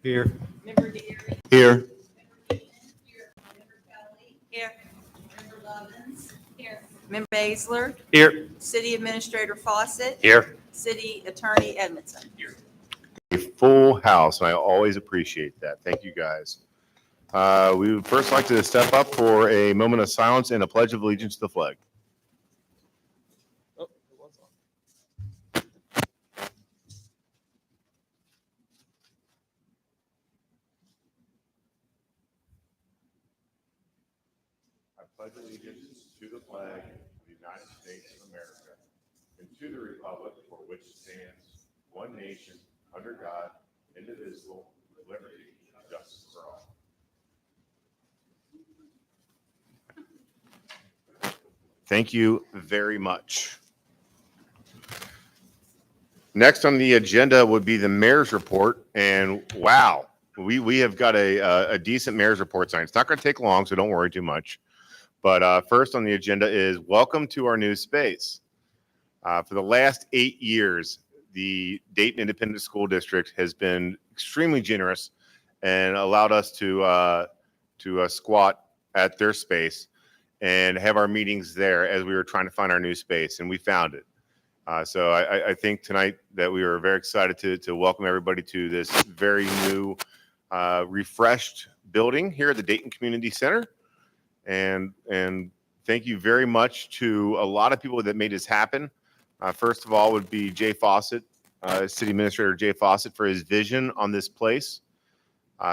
Here. Member Deary. Here. Member Keaton. Here. Member Kelly. Here. Member Lovins. Here. Member Baszler. Here. City Administrator Fawcett. Here. City Attorney Edmondson. Here. A full house, and I always appreciate that. Thank you, guys. We would first like to step up for a moment of silence and a pledge of allegiance to the flag. I pledge allegiance to the flag of the United States of America and to the republic for which it stands, one nation, under God, indivisible, with liberty and justice for all. Thank you very much. Next on the agenda would be the mayor's report, and wow, we have got a decent mayor's report tonight. It's not going to take long, so don't worry too much. But first on the agenda is welcome to our new space. For the last 8 years, the Dayton Independent School District has been extremely generous and allowed us to squat at their space and have our meetings there as we were trying to find our new space, and we found it. So I think tonight that we are very excited to welcome everybody to this very new, refreshed building here at the Dayton Community Center. And thank you very much to a lot of people that made this happen. First of all would be Jay Fawcett, City Administrator Jay Fawcett, for his vision on this place.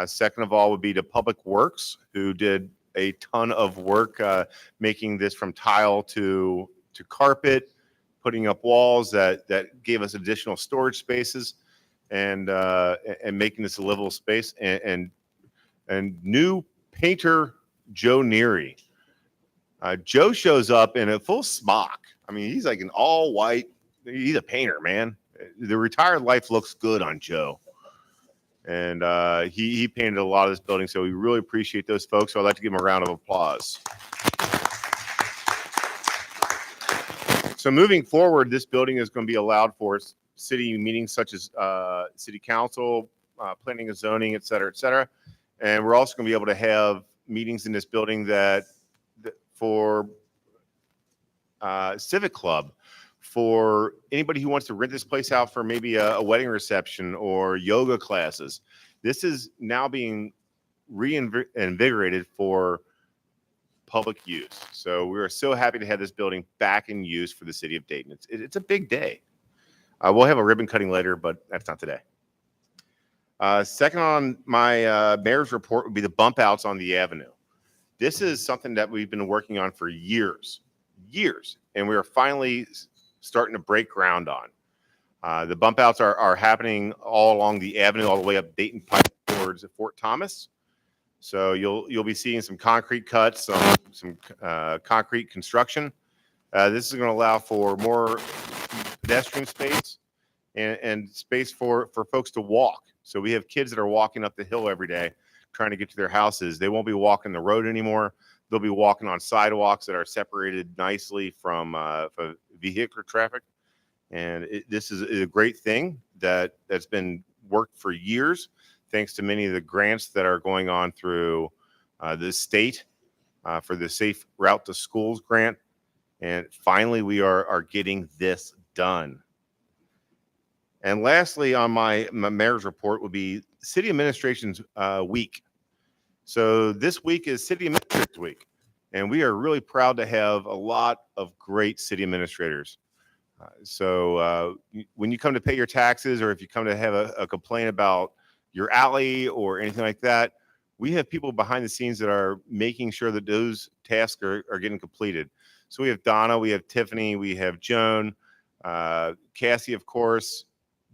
Second of all would be to Public Works, who did a ton of work making this from tile to carpet, putting up walls that gave us additional storage spaces, and making this a livable space. And new painter Joe Neary. Joe shows up in a full smock. I mean, he's like an all white. He's a painter, man. The retired life looks good on Joe. And he painted a lot of this building, so we really appreciate those folks. So I'd like to give them a round of applause. So moving forward, this building is going to be allowed for city meetings such as city council, planning and zoning, et cetera, et cetera. And we're also going to be able to have meetings in this building that for Civic Club, for anybody who wants to rent this place out for maybe a wedding reception or yoga classes. This is now being reinvigorated for public use. So we are so happy to have this building back in use for the city of Dayton. It's a big day. We'll have a ribbon cutting later, but that's not today. Second on my mayor's report would be the bump outs on the avenue. This is something that we've been working on for years, and we are finally starting to break ground on. The bump outs are happening all along the avenue, all the way up Dayton Pike towards Fort Thomas. So you'll be seeing some concrete cuts, some concrete construction. This is going to allow for more pedestrian space and space for folks to walk. So we have kids that are walking up the hill every day trying to get to their houses. They won't be walking the road anymore. They'll be walking on sidewalks that are separated nicely from vehicular traffic. And this is a great thing that's been worked for years, thanks to many of the grants that are going on through the state for the Safe Route to Schools grant. And finally, we are getting this done. And lastly, on my mayor's report would be City Administration's week. So this week is City Administrators Week, and we are really proud to have a lot of great city administrators. So when you come to pay your taxes, or if you come to have a complaint about your alley or anything like that, we have people behind the scenes that are making sure that those tasks are getting completed. So we have Donna, we have Tiffany, we have Joan, Cassie, of course,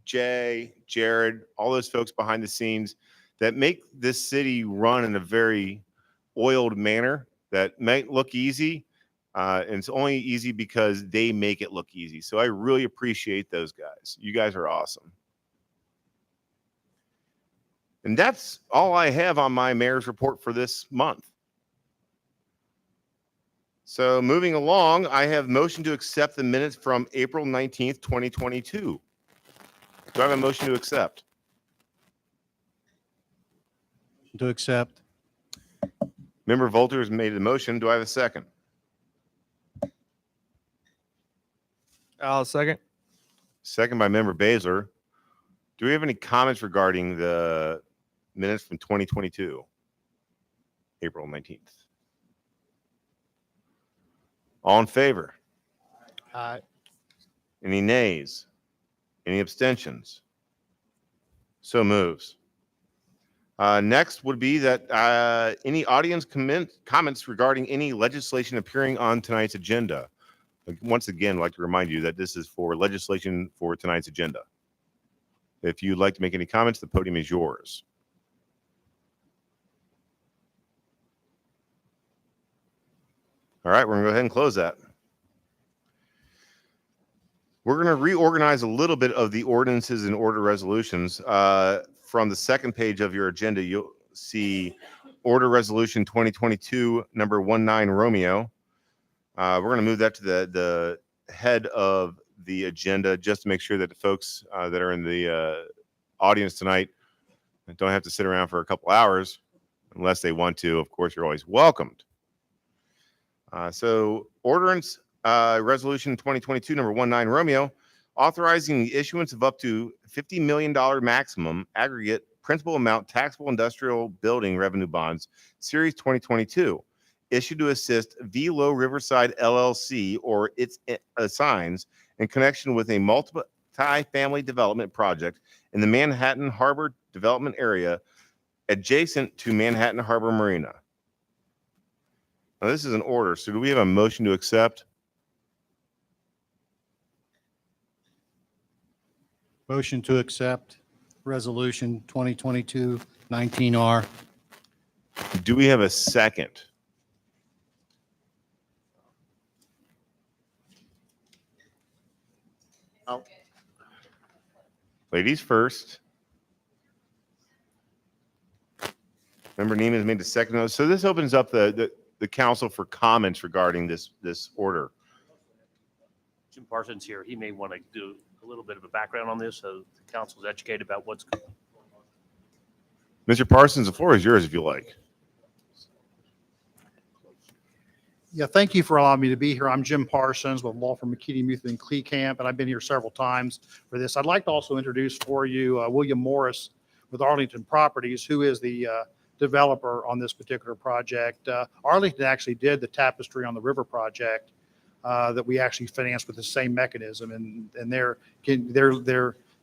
Jay, Jared, all those folks behind the scenes that make this city run in a very oiled manner that might look easy. And it's only easy because they make it look easy. So I really appreciate those guys. You guys are awesome. And that's all I have on my mayor's report for this month. So moving along, I have motion to accept the minutes from April 19th, 2022. Do I have a motion to accept? Motion to accept. Member Volter has made the motion. Do I have a second? I'll second. Second by Member Baszler. Do we have any comments regarding the minutes from 2022, April 19th? All in favor? Aye. Any nays? Any abstentions? So moves. Next would be that any audience comments regarding any legislation appearing on tonight's agenda. Once again, I'd like to remind you that this is for legislation for tonight's agenda. If you'd like to make any comments, the podium is yours. All right, we're going to go ahead and close that. We're going to reorganize a little bit of the ordinances and order resolutions. From the second page of your agenda, you'll see Order Resolution 2022, number 19 Romeo. We're going to move that to the head of the agenda just to make sure that the folks that are in the audience tonight don't have to sit around for a couple hours unless they want to. Of course, you're always welcomed. So Ordinance Resolution 2022, number 19 Romeo, authorizing the issuance of up to $50 million maximum aggregate principal amount taxable industrial building revenue bonds, Series 2022, issued to assist Velo Riverside LLC or its assigns in connection with a multi-family development project in the Manhattan Harbor development area adjacent to Manhattan Harbor Marina. Now, this is an order, so do we have a motion to accept? Motion to accept Resolution 2022-19R. Do we have a second? Ladies first. Member Neiman's made the second. So this opens up the council for comments regarding this order. Jim Parsons here. He may want to do a little bit of a background on this so the council is educated about what's going on. Mr. Parsons, the floor is yours if you like. Yeah, thank you for allowing me to be here. I'm Jim Parsons with law firm McKinney, Muth and Kleekamp, and I've been here several times for this. I'd like to also introduce for you William Morris with Arlington Properties, who is the developer on this particular project. Arlington actually did the tapestry on the river project that we actually financed with the same mechanism, and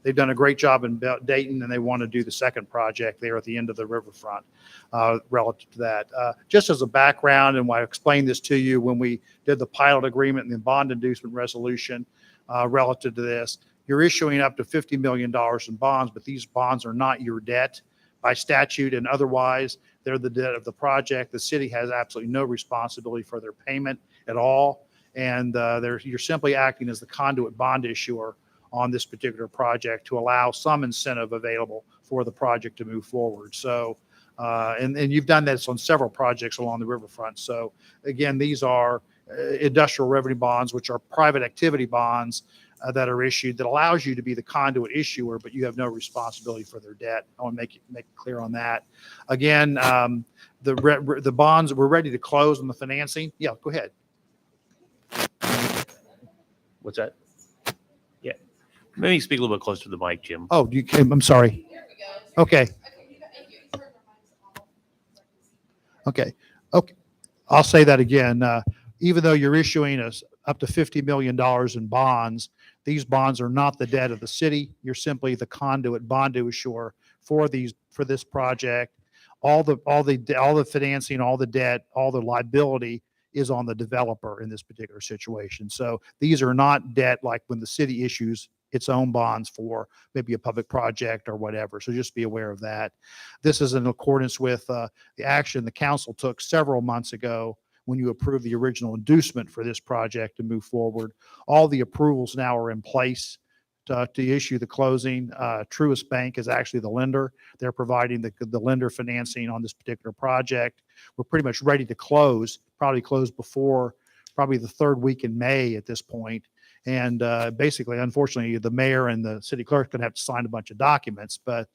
they've done a great job in Dayton, and they want to do the second project there at the end of the riverfront relative to that. Just as a background, and I explained this to you when we did the pilot agreement and the bond inducement resolution relative to this, you're issuing up to $50 million in bonds, but these bonds are not your debt by statute and otherwise. They're the debt of the project. The city has absolutely no responsibility for their payment at all. And you're simply acting as the conduit bond issuer on this particular project to allow some incentive available for the project to move forward. So, and you've done this on several projects along the riverfront. So again, these are industrial revenue bonds, which are private activity bonds that are issued that allows you to be the conduit issuer, but you have no responsibility for their debt. I want to make it clear on that. Again, the bonds, we're ready to close on the financing. Yeah, go ahead. What's that? Yeah. Maybe speak a little bit closer to the mic, Jim. Oh, I'm sorry. Okay. Okay. I'll say that again. Even though you're issuing us up to $50 million in bonds, these bonds are not the debt of the city. You're simply the conduit bond issuer for this project. All the financing, all the debt, all the liability is on the developer in this particular situation. So these are not debt like when the city issues its own bonds for maybe a public project or whatever. So just be aware of that. This is in accordance with the action the council took several months ago when you approved the original inducement for this project to move forward. All the approvals now are in place to issue the closing. Truist Bank is actually the lender. They're providing the lender financing on this particular project. We're pretty much ready to close, probably close before probably the third week in May at this point. And basically, unfortunately, the mayor and the city clerk going to have to sign a bunch of documents, but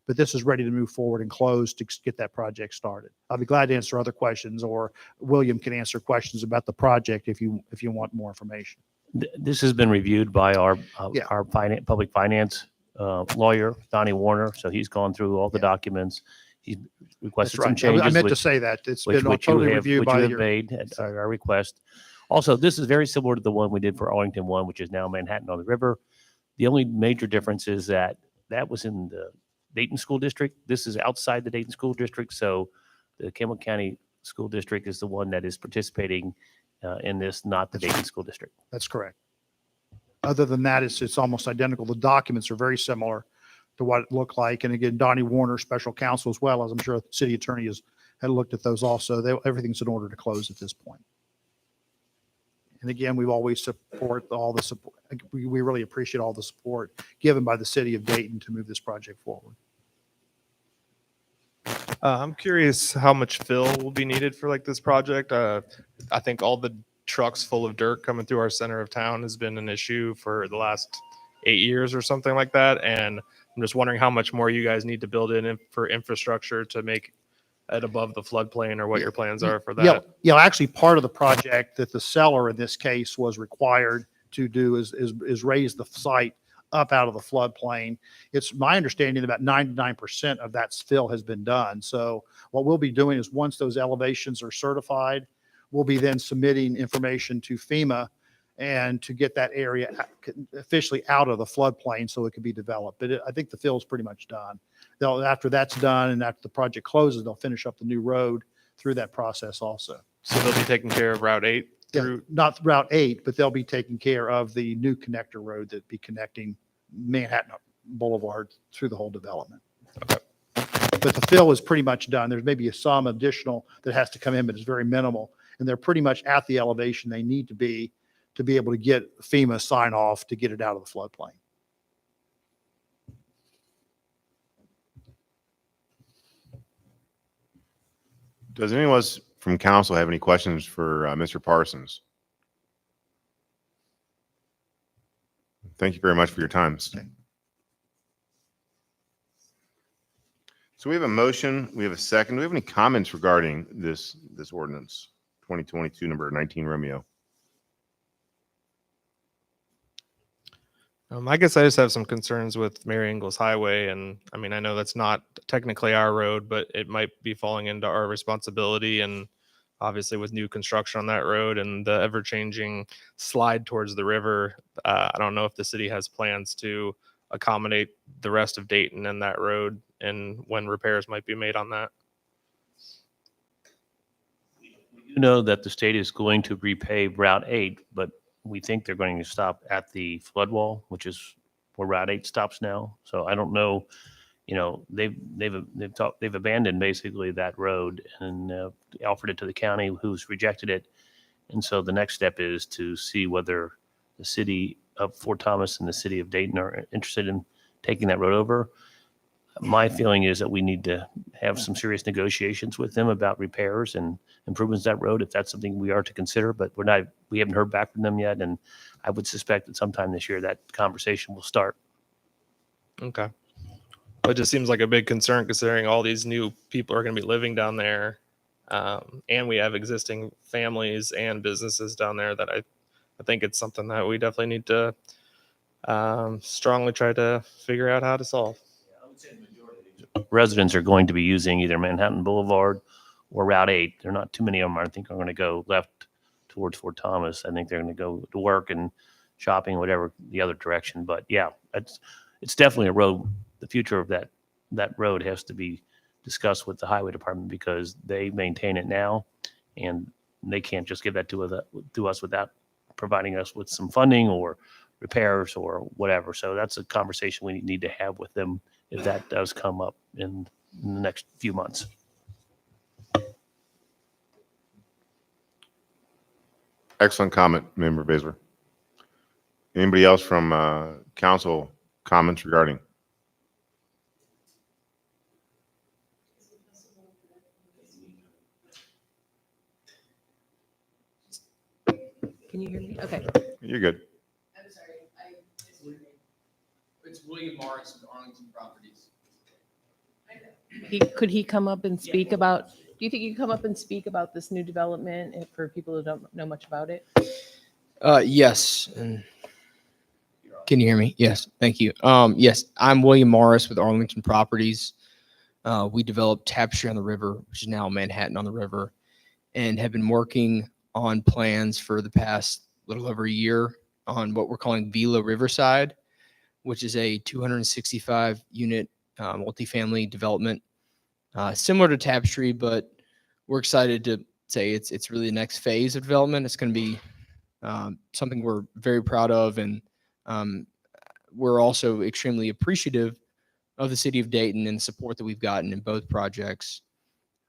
this is ready to move forward and close to get that project started. I'll be glad to answer other questions, or William can answer questions about the project if you want more information. This has been reviewed by our Yeah. public finance lawyer, Donnie Warner. So he's gone through all the Yeah. documents. He's That's requested some right. changes. I meant to which- say that. It's which been you totally have, reviewed which by you have your. made at our request. Also, this is very similar to the one we did for Arlington 1, which is now Manhattan on the River. The only major difference is that was in the Dayton School District. This is outside the Dayton School District. So the Campbell County School District is the one that is participating in this, not the Dayton School District. That's correct. Other than that, it's almost identical. The documents are very similar to what it looked like. And again, Donnie Warner, special counsel, as well as I'm sure the city attorney had looked at those also. Everything's in order to close at this point. And again, we've always support all the support. We really appreciate all the support given by the city of Dayton to move this project forward. I'm curious how much fill will be needed for like this project. I think all the trucks full of dirt coming through our center of town has been an issue for the last 8 years or something like that. And I'm just wondering how much more you guys need to build in for infrastructure to make it above the floodplain, or what your plans are for that. Yeah, actually, part of the project that the seller in this case was required to do is raise the site up out of the floodplain. It's my understanding that about 99% of that fill has been done. So what we'll be doing is, once those elevations are certified, we'll be then submitting information to FEMA and to get that area officially out of the floodplain so it can be developed. But I think the fill is pretty much done. After that's done and after the project closes, they'll finish up the new road through that process also. So they'll be taking care of Route 8 through. Not Route 8, but they'll be taking care of the new connector road that be connecting Manhattan Boulevard through the whole development. Okay. But the fill is pretty much done. There's maybe some additional that has to come in, but it's very minimal. And they're pretty much at the elevation they need to be able to get FEMA sign off to get it out of the floodplain. Does anyone else from council have any questions for Mr. Parsons? Thank you very much for your time. So we have a motion, we have a second. Do we have any comments regarding this ordinance 2022 number 19 Romeo? I guess I just have some concerns with Mary Ingles Highway. And I mean, I know that's not technically our road, but it might be falling into our responsibility. And obviously with new construction on that road and the ever changing slide towards the river, I don't know if the city has plans to accommodate the rest of Dayton and that road, and when repairs might be made on that. You know that the state is going to repave Route 8, but we think they're going to stop at the flood wall, which is where Route 8 stops now. So I don't know, they've abandoned basically that road and offered it to the county, who's rejected it. And so the next step is to see whether the city of Fort Thomas and the city of Dayton are interested in taking that road over. My feeling is that we need to have some serious negotiations with them about repairs and improvements to that road, if that's something we are to consider, but we haven't heard back from them yet. And I would suspect that sometime this year that conversation will start. Okay. It just seems like a big concern considering all these new people are going to be living down there. And we have existing families and businesses down there that I think it's something that we definitely need to strongly try to figure out how to solve. Residents are going to be using either Manhattan Boulevard or Route 8. There are not too many of them, I think, are going to go left towards Fort Thomas. I think they're going to go to work and shopping, whatever the other direction. But yeah, it's definitely a road. The future of that road has to be discussed with the highway department, because they maintain it now and they can't just give that to us without providing us with some funding or repairs or whatever. So that's a conversation we need to have with them if that does come up in the next few months. Excellent comment, Member Baszler. Anybody else from council comments regarding? Can you hear me? Okay. You're good. William Morris with Arlington Properties. Could he come up and speak about, do you think you could come up and speak about this new development and for people who don't know much about it? Yes. And can you hear me? Yes. Thank you. Yes, I'm William Morris with Arlington Properties. We developed Tapestry on the River, which is now Manhattan on the River, and have been working on plans for the past little over a year on what we're calling Vila Riverside, which is a 265 unit multifamily development, similar to Tapestry, but we're excited to say it's really the next phase of development. It's going to be something we're very proud of, and we're also extremely appreciative of the city of Dayton and the support that we've gotten in both projects,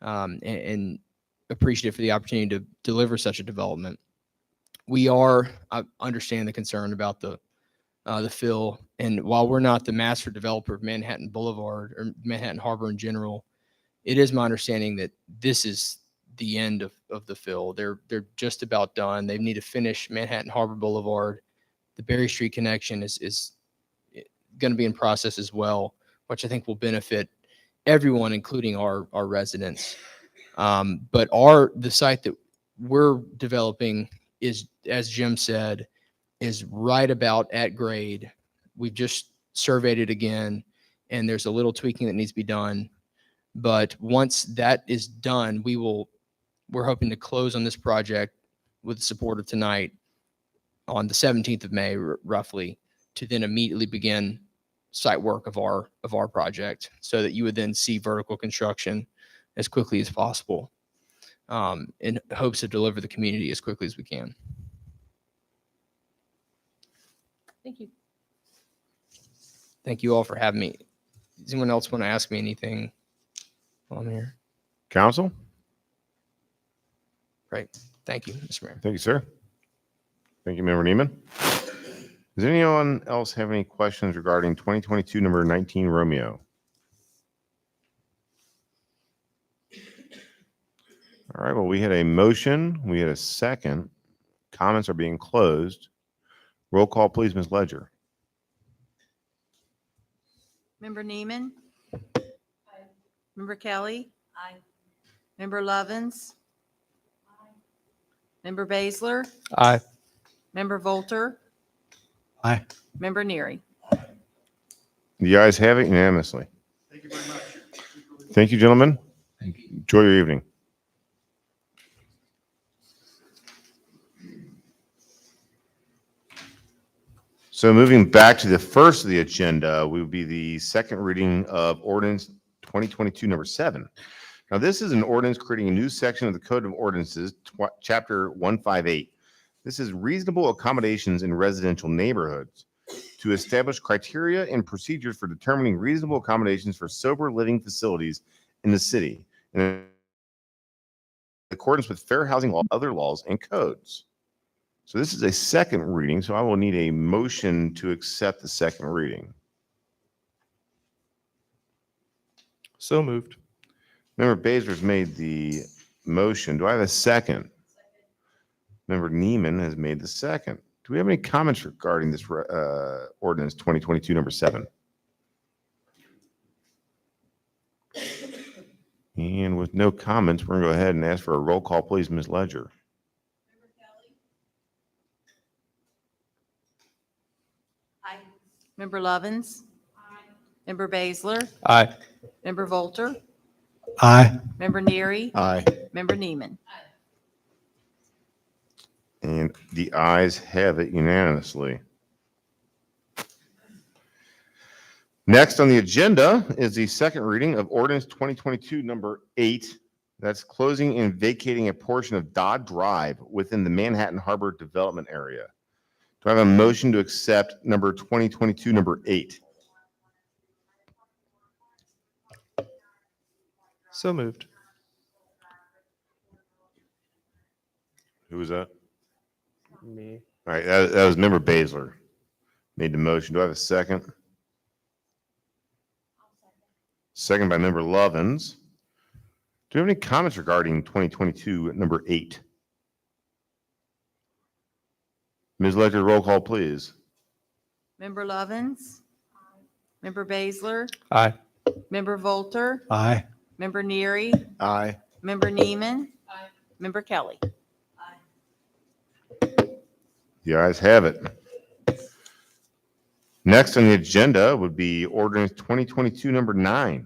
and appreciative for the opportunity to deliver such a development. I understand the concern about the fill, and while we're not the master developer of Manhattan Boulevard or Manhattan Harbor in general, it is my understanding that this is the end of the fill. They're just about done. They need to finish Manhattan Harbor Boulevard. The Berry Street connection is going to be in process as well, which I think will benefit everyone, including our residents. But the site that we're developing is, as Jim said, is right about at grade. We've just surveyed it again, and there's a little tweaking that needs to be done. But once that is done, we're hoping to close on this project with the support of tonight on the 17th of May, roughly, to then immediately begin site work of our project, so that you would then see vertical construction as quickly as possible, in hopes to deliver the community as quickly as we can. Thank you. Thank you all for having me. Does anyone else want to ask me anything while I'm here? Council? Great. Thank you, Mr. Mayor. Thank you, sir. Thank you, Member Neiman. Does anyone else have any questions regarding 2022 number 19 Romeo? All right, well, we had a motion. We had a second. Comments are being closed. Roll call, please, Ms. Ledger. Member Neiman. Member Kelly. Member Lovins. Member Baszler. Aye. Member Volter. Aye. Member Neary. The ayes have it unanimously. Thank you very much. Thank you, gentlemen. Enjoy your evening. So moving back to the first of the agenda, will be the second reading of ordinance 2022 number 7. Now, this is an ordinance creating a new section of the Code of Ordinances, Chapter 158. This is reasonable accommodations in residential neighborhoods to establish criteria and procedures for determining reasonable accommodations for sober living facilities in the city in accordance with fair housing law, other laws, and codes. So this is a second reading, so I will need a motion to accept the second reading. So moved. Member Baszler's made the motion. Do I have a second? Member Neiman has made the second. Do we have any comments regarding this ordinance 2022 number 7? And with no comments, we're going to go ahead and ask for a roll call, please, Ms. Ledger. Member Lovins. Member Baszler. Aye. Member Volter. Aye. Member Neary. Aye. Member Neiman. And the ayes have it unanimously. Next on the agenda is the second reading of ordinance 2022 number 8. That's closing and vacating a portion of Dodd Drive within the Manhattan Harbor development area. Do I have a motion to accept number 2022 number 8? So moved. Who was that? Me. All right, that was member Baszler. Made the motion. Do I have a second? Second by member Lovins. Do you have any comments regarding 2022 number 8? Ms. Ledger, roll call, please. Member Lovins. Member Baszler, Aye. Member Volter, Aye. Member Neary, Aye. Member Neiman, Member Kelly. The ayes have it. Next on the agenda would be ordinance 2022 number 9.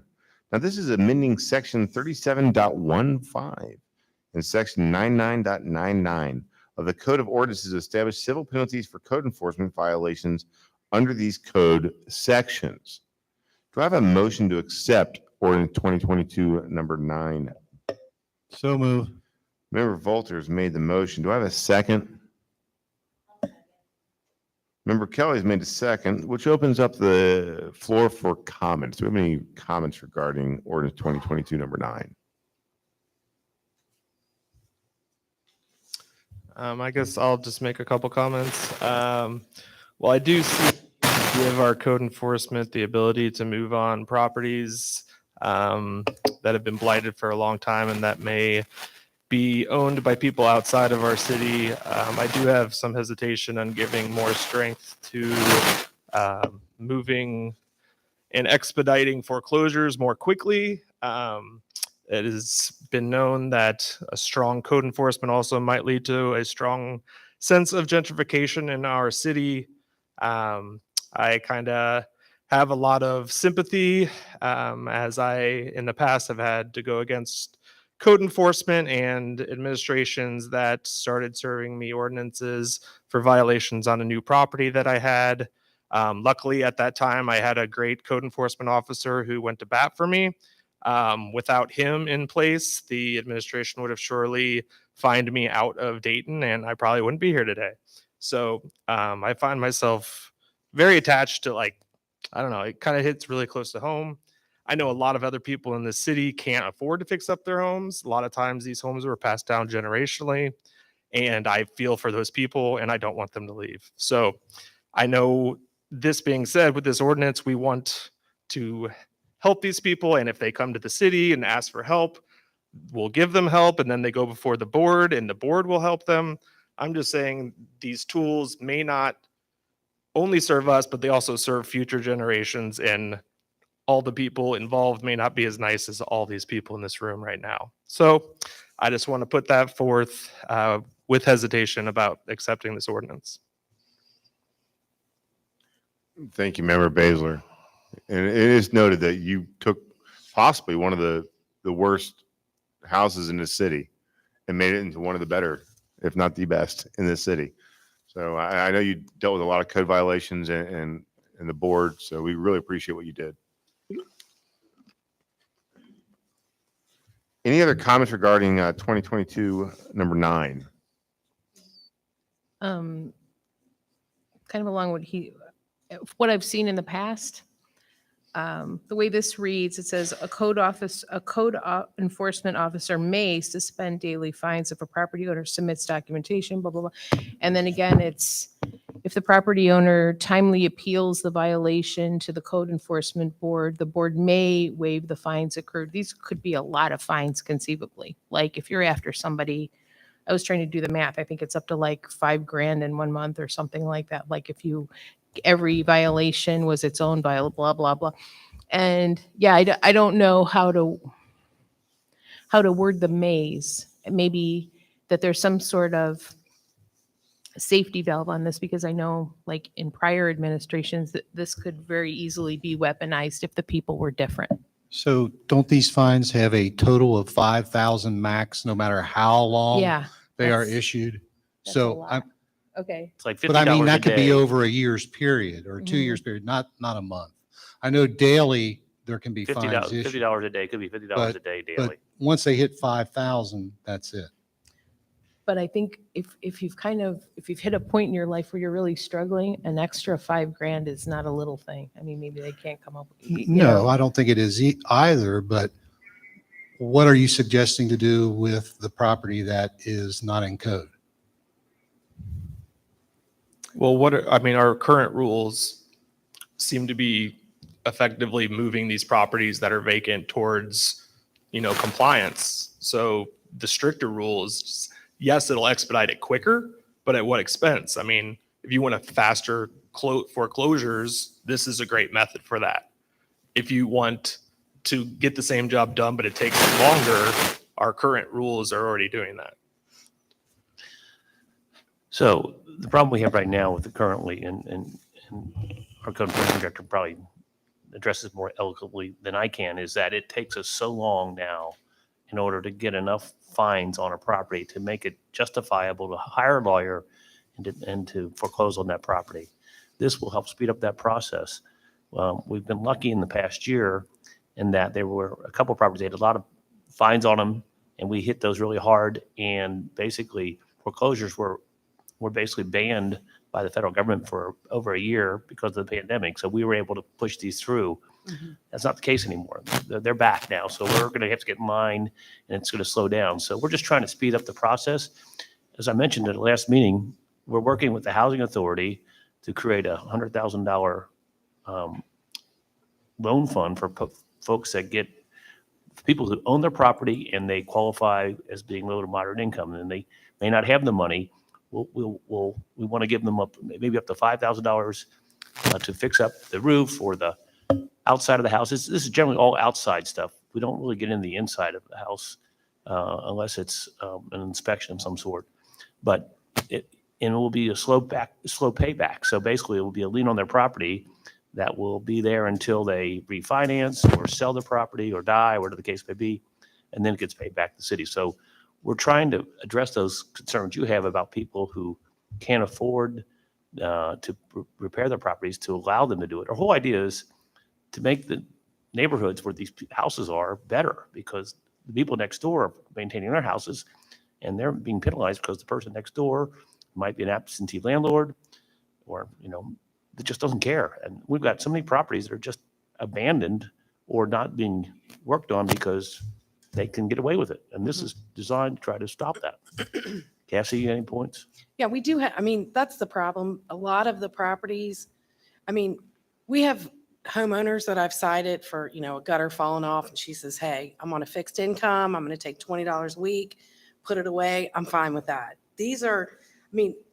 Now, this is amending section 37.15 and section 99.99 of the Code of Ordinances to establish civil penalties for code enforcement violations under these code sections. Do I have a motion to accept ordinance 2022 number 9? So move. Member Volters made the motion. Do I have a second? Member Kelly's made a second, which opens up the floor for comments. Do we have any comments regarding ordinance 2022 number 9? I guess I'll just make a couple comments. Well, I do see give our code enforcement the ability to move on properties that have been blighted for a long time and that may be owned by people outside of our city. I do have some hesitation on giving more strength to moving and expediting foreclosures more quickly. It has been known that a strong code enforcement also might lead to a strong sense of gentrification in our city. I kind of have a lot of sympathy as I, in the past, have had to go against code enforcement and administrations that started serving me ordinances for violations on a new property that I had. Luckily, at that time, I had a great code enforcement officer who went to bat for me. Without him in place, the administration would have surely fined me out of Dayton and I probably wouldn't be here today. So I find myself very attached to, like, I don't know, it kind of hits really close to home. I know a lot of other people in the city can't afford to fix up their homes. A lot of times these homes were passed down generationally, and I feel for those people and I don't want them to leave. So I know, this being said, with this ordinance, we want to help these people. And if they come to the city and ask for help, we'll give them help. And then they go before the board and the board will help them. I'm just saying these tools may not only serve us, but they also serve future generations. And all the people involved may not be as nice as all these people in this room right now. So I just want to put that forth with hesitation about accepting this ordinance. Thank you, Member Baszler. And it is noted that you took possibly one of the worst houses in the city and made it into one of the better, if not the best, in this city. So I know you dealt with a lot of code violations and the board, so we really appreciate what you did. Any other comments regarding 2022 number 9? Kind of along what I've seen in the past. The way this reads, it says a code enforcement officer may suspend daily fines if a property owner submits documentation, blah, blah, blah. And then again, it's if the property owner timely appeals the violation to the code enforcement board, the board may waive the fines accrued. These could be a lot of fines conceivably. Like if you're after somebody, I was trying to do the math. I think it's up to like $5,000 in 1 month or something like that. Like if every violation was its own blah, blah, blah. And yeah, I don't know how to word the maze. Maybe that there's some sort of safety valve on this, because I know like in prior administrations that this could very easily be weaponized if the people were different. So don't these fines have a total of 5,000 max, no matter how long Yeah. they are that's- issued? that's a So lot. Okay. It's like $50 but I mean, a that could be day. over a year's period or a 2 years period, not a month. I know daily there can be fines $50 issued, $50 a day, could be $50 a day but daily. once they hit 5,000, that's it. But I think if you've hit a point in your life where you're really struggling, an extra $5,000 is not a little thing. I mean, maybe they can't come up with, No, I don't think it is either, but what are you suggesting to do with the property that is not in code? Well, our current rules seem to be effectively moving these properties that are vacant towards, compliance. So the stricter rules, yes, it'll expedite it quicker, but at what expense? I mean, if you want a faster foreclosures, this is a great method for that. if you want to get the same job done, but it takes longer, our current rules are already doing that. So the problem we have right now with the currently, and our code enforcement director probably addresses more eloquently than I can, is that it takes us so long now in order to get enough fines on a property to make it justifiable to hire a lawyer and to foreclose on that property. This will help speed up that process. We've been lucky in the past year in that there were a couple of properties, they had a lot of fines on them, and we hit those really hard, and basically foreclosures were basically banned by the federal government for over a year because of the pandemic. So we were able to push these through. That's not the case anymore. They're back now. So we're going to have to get in line, and it's going to slow down. So we're just trying to speed up the process. As I mentioned at the last meeting, we're working with the Housing Authority to create a $100,000 loan fund for folks that get people who own their property and they qualify as being low to moderate income, and they may not have the money. We want to give them maybe up to $5,000 to fix up the roof or the outside of the house. This is generally all outside stuff. We don't really get into the inside of the house unless it's an inspection of some sort. But it will be a slow payback. So basically, it will be a lien on their property that will be there until they refinance or sell the property or die, whatever the case may be, and then it gets paid back to the city. So we're trying to address those concerns you have about people who can't afford to repair their properties, to allow them to do it. Our whole idea is to make the neighborhoods where these houses are better, because the people next door are maintaining their houses and they're being penalized because the person next door might be an absentee landlord or, that just doesn't care. And we've got so many properties that are just abandoned or not being worked on because they can get away with it. And this is designed to try to stop that. Cassie, any points? Yeah, we do have, that's the problem. A lot of the properties, we have homeowners that I've cited for, a gutter falling off, and she says, hey, I'm on a fixed income. I'm going to take $20 a week, put it away. I'm fine with that. These are,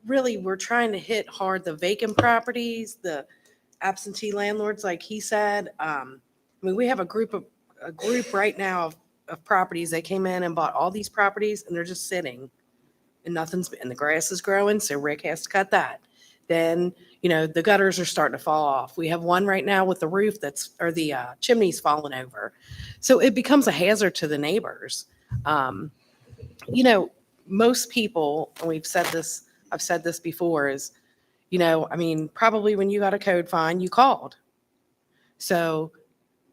really, we're trying to hit hard the vacant properties, the absentee landlords, like he said. We have a group right now of properties. They came in and bought all these properties, and they're just sitting, and and the grass is growing, so Rick has to cut that. Then, the gutters are starting to fall off. We have one right now with the roof the chimney's falling over. So it becomes a hazard to the neighbors. Most people, and I've said this before, is, probably when you got a code fine, you called. So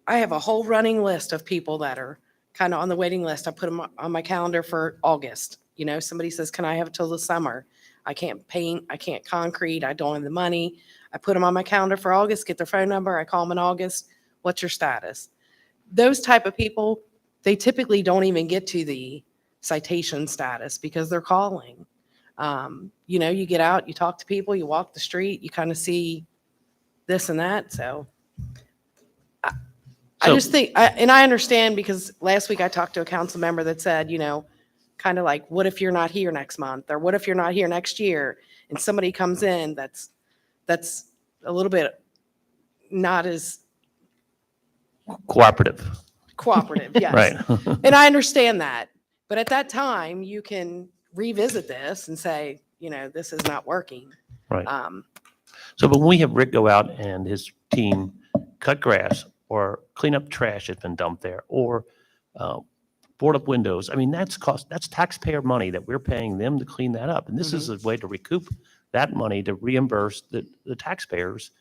I have a whole running list of people that are kind of on the waiting list. I put them on my calendar for August. Somebody says, can I have it till the summer? I can't paint, I can't concrete, I don't have the money. I put them on my calendar for August, get their phone number, I call them in August. What's your status? Those type of people, they typically don't even get to the citation status because they're calling. You get out, you talk to people, you walk the street, you kind of see this and that. So I just think, and I understand, because last week I talked to a council member that said, kind of like, what if you're not here next month, or what if you're not here next year, and somebody comes in that's a little bit not as Cooperative. Yes. Right. And I understand that, but at that time you can revisit this and say, this is not working. Right. So when we have Rick go out and his team cut grass or clean up trash that's been dumped there, or board up windows, that's taxpayer money that we're paying them to clean that up. And this is a way to recoup that money, to reimburse the taxpayers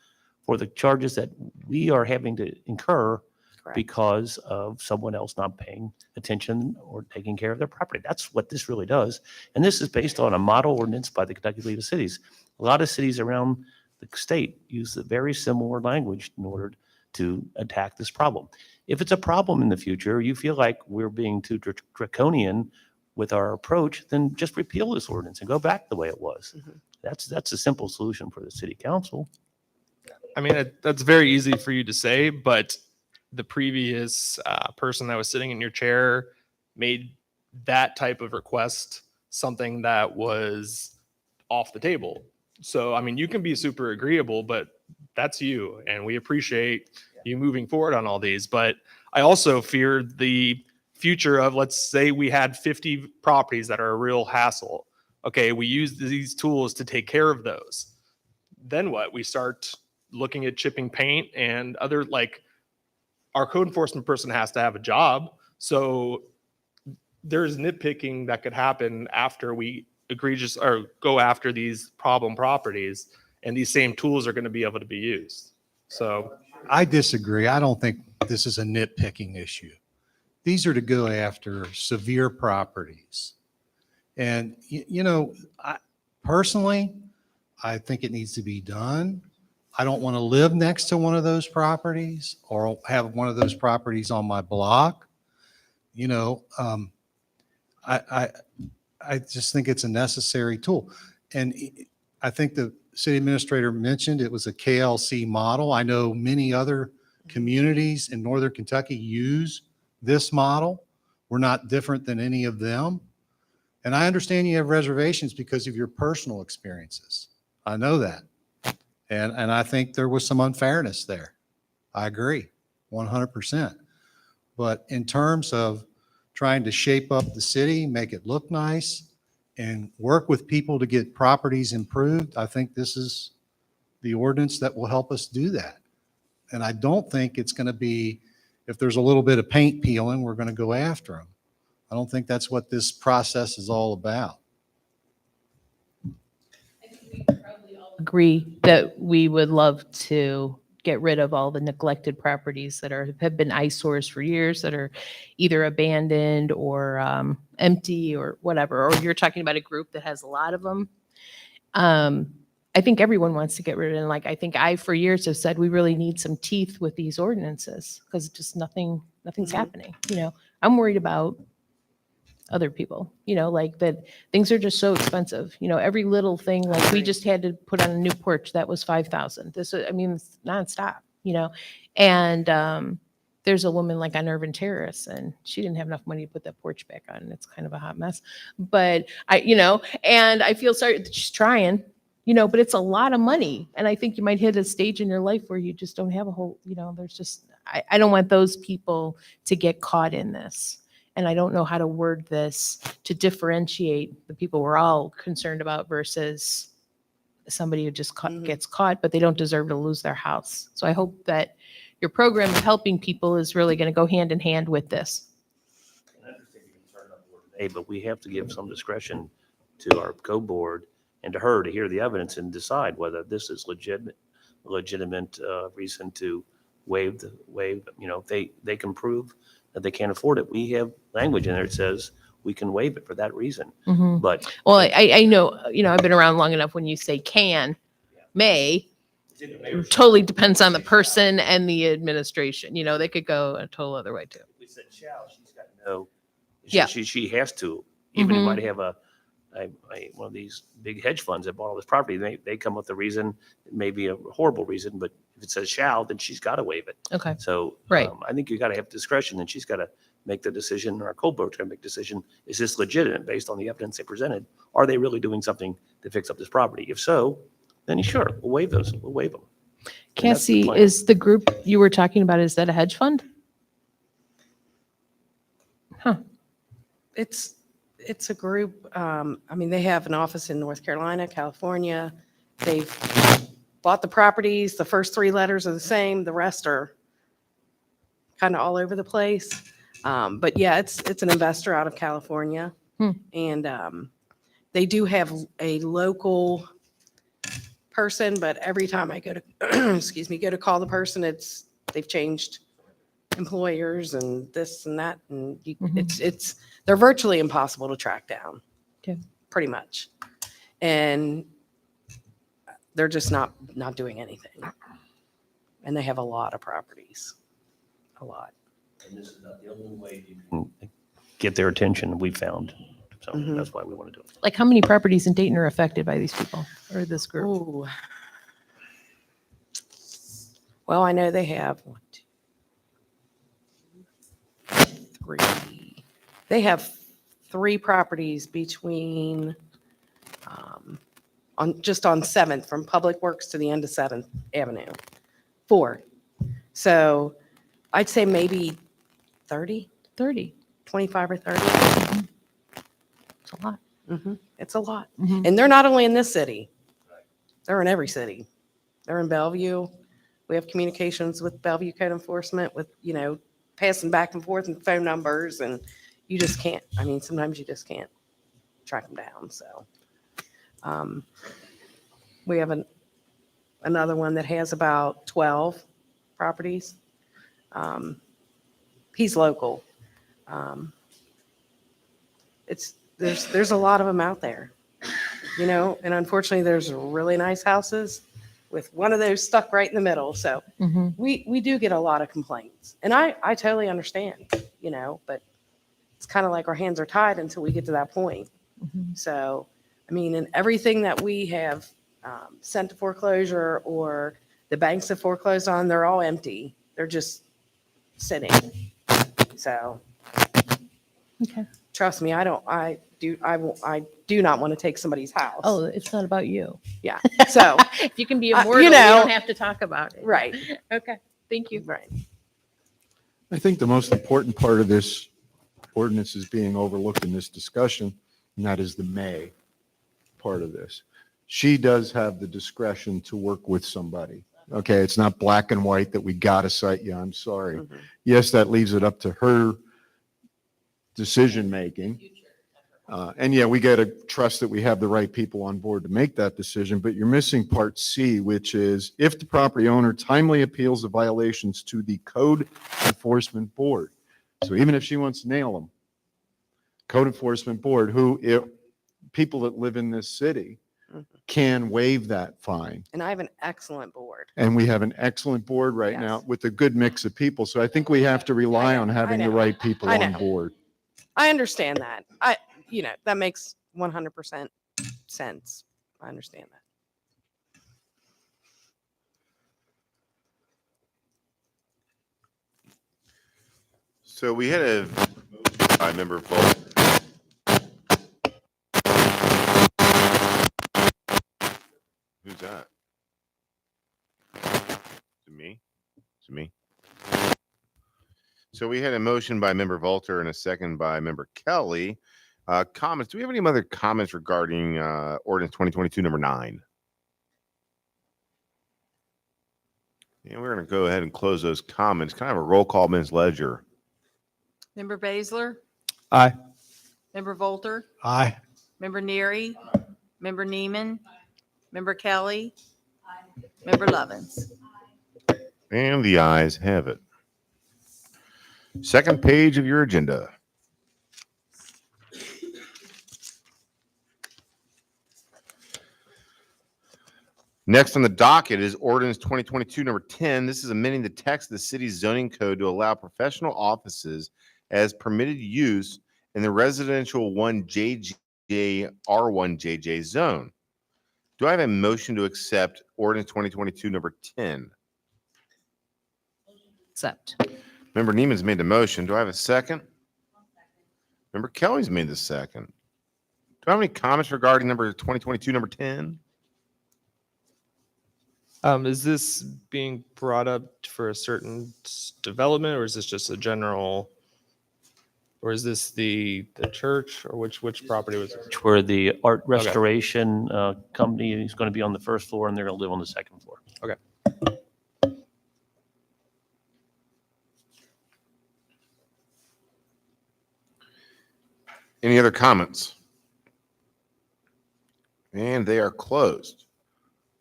for the charges that we are having to incur. Correct. Because of someone else not paying attention or taking care of their property. That's what this really does. And this is based on a model ordinance by the Kentucky League of Cities. A lot of cities around the state use a very similar language in order to attack this problem. If it's a problem in the future, you feel like we're being too draconian with our approach, then just repeal this ordinance and go back the way it was. That's a simple solution for the city council. That's very easy for you to say, but the previous person that was sitting in your chair made that type of request something that was off the table. So, you can be super agreeable, but that's you. And we appreciate you moving forward on all these. But I also fear the future of, let's say we had 50 properties that are a real hassle. Okay, we use these tools to take care of those. Then what? We start looking at chipping paint and other, like, our code enforcement person has to have a job. So there's nitpicking that could happen after we egregious or go after these problem properties, and these same tools are going to be able to be used. So I disagree. I don't think this is a nitpicking issue. These are to go after severe properties. And, personally, I think it needs to be done. I don't want to live next to one of those properties or have one of those properties on my block. I just think it's a necessary tool. And I think the city administrator mentioned it was a KLC model. I know many other communities in Northern Kentucky use this model. We're not different than any of them. And I understand you have reservations because of your personal experiences. I know that. And I think there was some unfairness there. I agree, 100%. But in terms of trying to shape up the city, make it look nice, and work with people to get properties improved, I think this is the ordinance that will help us do that. And I don't think it's going to be, if there's a little bit of paint peeling, we're going to go after them. I don't think that's what this process is all about. Agree that we would love to get rid of all the neglected properties that have been eyesores for years, that are either abandoned or empty or whatever. Or you're talking about a group that has a lot of them. I think everyone wants to get rid of it. And I think I, for years, have said we really need some teeth with these ordinances because just nothing's happening. I'm worried about other people, that things are just so expensive. Every little thing, like we just had to put on a new porch that was $5,000. It's nonstop, and there's a woman on Irvin Terrace, and she didn't have enough money to put that porch back on. It's kind of a hot mess, but and I feel sorry that she's trying, but it's a lot of money. And I think you might hit a stage in your life where you just don't have a whole, there's just, I don't want those people to get caught in this. And I don't know how to word this to differentiate the people we're all concerned about versus somebody who just gets caught, but they don't deserve to lose their house. So I hope that your program of helping people is really going to go hand in hand with this. I understand your concern on board today, but we have to give some discretion to our co-board and to her to hear the evidence and decide whether this is legitimate reason to waive. They can prove that they can't afford it. We have language in there that says we can waive it for that reason. But Well, I know, I've been around long enough. When you say can, may, totally depends on the person and the administration. They could go a total other way too. we said shall, she's got no. Yeah. She has to. Even you might have one of these big hedge funds that bought all this property. They come with a reason. It may be a horrible reason, but if it says shall, then she's got to waive it. Okay. So Right. I think you got to have discretion, and she's got to make the decision, or our co-board's going to make the decision, is this legitimate based on the evidence they presented? Are they really doing something to fix up this property? If so, then sure, we'll waive those. We'll waive them. And that's the Cassie, plan. is the group you were talking about, is that a hedge fund? It's a group, they have an office in North Carolina, California. They've bought the properties. The first three letters are the same. The rest are kind of all over the place. But yeah, it's an investor out of California. And they do have a local person, but every time I go to, go to call the person, they've changed employers and this and that. And they're virtually impossible to track down. Okay. Pretty much. And they're just not doing anything. And they have a lot of properties, a lot. And this is not the only way you can get their attention, we found. So that's why we want to do it. How many properties in Dayton are affected by these people or this group? Ooh. Well, I know they have 1, 2, 3. They have 3 properties between on 7th, from Public Works to the end of 7th Avenue. 4. So I'd say maybe 30, 30. 25 or 30. It's a lot. It's a lot. Mhm. And they're not only in this city, they're in every city. They're in Bellevue. We have communications with Bellevue Code Enforcement with, passing back and forth and phone numbers, and you just can't, sometimes you just can't track them down. So we have another one that has about 12 properties. He's local. There's a lot of them out there, and unfortunately there's really nice houses with one of those stuck right in the middle. So Mhm. we do get a lot of complaints, and I totally understand, but it's kind of like our hands are tied until we get to that point. Mhm. So, and everything that we have sent to foreclosure or the banks have foreclosed on, they're all empty. They're just sitting. So Okay. trust me, I do not want to take somebody's house. Oh, it's not about you. Yeah. So, If you can be you immortal, you know- don't have to talk about it. right. Okay. Thank you. Right. I think the most important part of this ordinance is being overlooked in this discussion, and that is the may part of this. She does have the discretion to work with somebody. Okay, it's not black and white that we got to cite you. I'm sorry. Mhm. Yes, that leaves it up to her decision-making. And yeah, we got to trust that we have the right people on board to make that decision, but you're missing part C, which is if the property owner timely appeals the violations to the code enforcement board. So even if she wants to nail them, code enforcement board, people that live in this city Mhm. can waive that fine. And I have an excellent board. And we have an excellent board right Yes. now with a good mix of people. So I think we have to rely on having the know. right people I on know. board. I understand that. That makes 100% sense. I understand that. So we had a motion by member Volk. Who's that? Is it me? Is it me? So we had a motion by member Volter and a second by member Kelly. Comments. Do we have any other comments regarding ordinance 2022 number 9? And we're going to go ahead and close those comments. Can I have a roll call, Ms. Ledger? Member Baszler? Aye. Member Volter? Aye. Member Neary? Member Neiman? Member Kelly? Member Lovins? And the ayes have it. Second page of your agenda. Next on the docket is ordinance 2022 number 10. This is amending the text of the city's zoning code to allow professional offices as permitted use in the residential 1JJ R1JJ zone. Do I have a motion to accept ordinance 2022 number 10? Accept. Member Neiman's made the motion. Do I have a second? Member Kelly's made the second. Do I have any comments regarding number 2022 number 10? Is this being brought up for a certain development, or is this just a general, or is this the church, or which property was it? Where the art restoration company is going to be on the first floor and they're going to live on the second floor. Any other comments? And they are closed.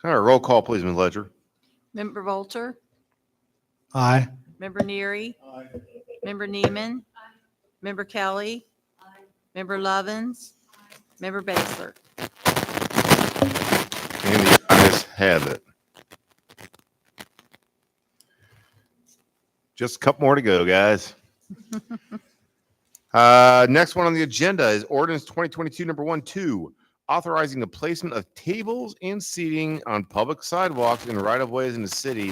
Can I have a roll call, please, Ms. Ledger? Member Volter? Aye. Member Neary? Member Neiman? Member Kelly? Member Lovins? Member Baszler? And the ayes have it. Just a couple more to go, guys. Next one on the agenda is ordinance 2022 number 12, authorizing the placement of tables and seating on public sidewalks and right-of-ways in the city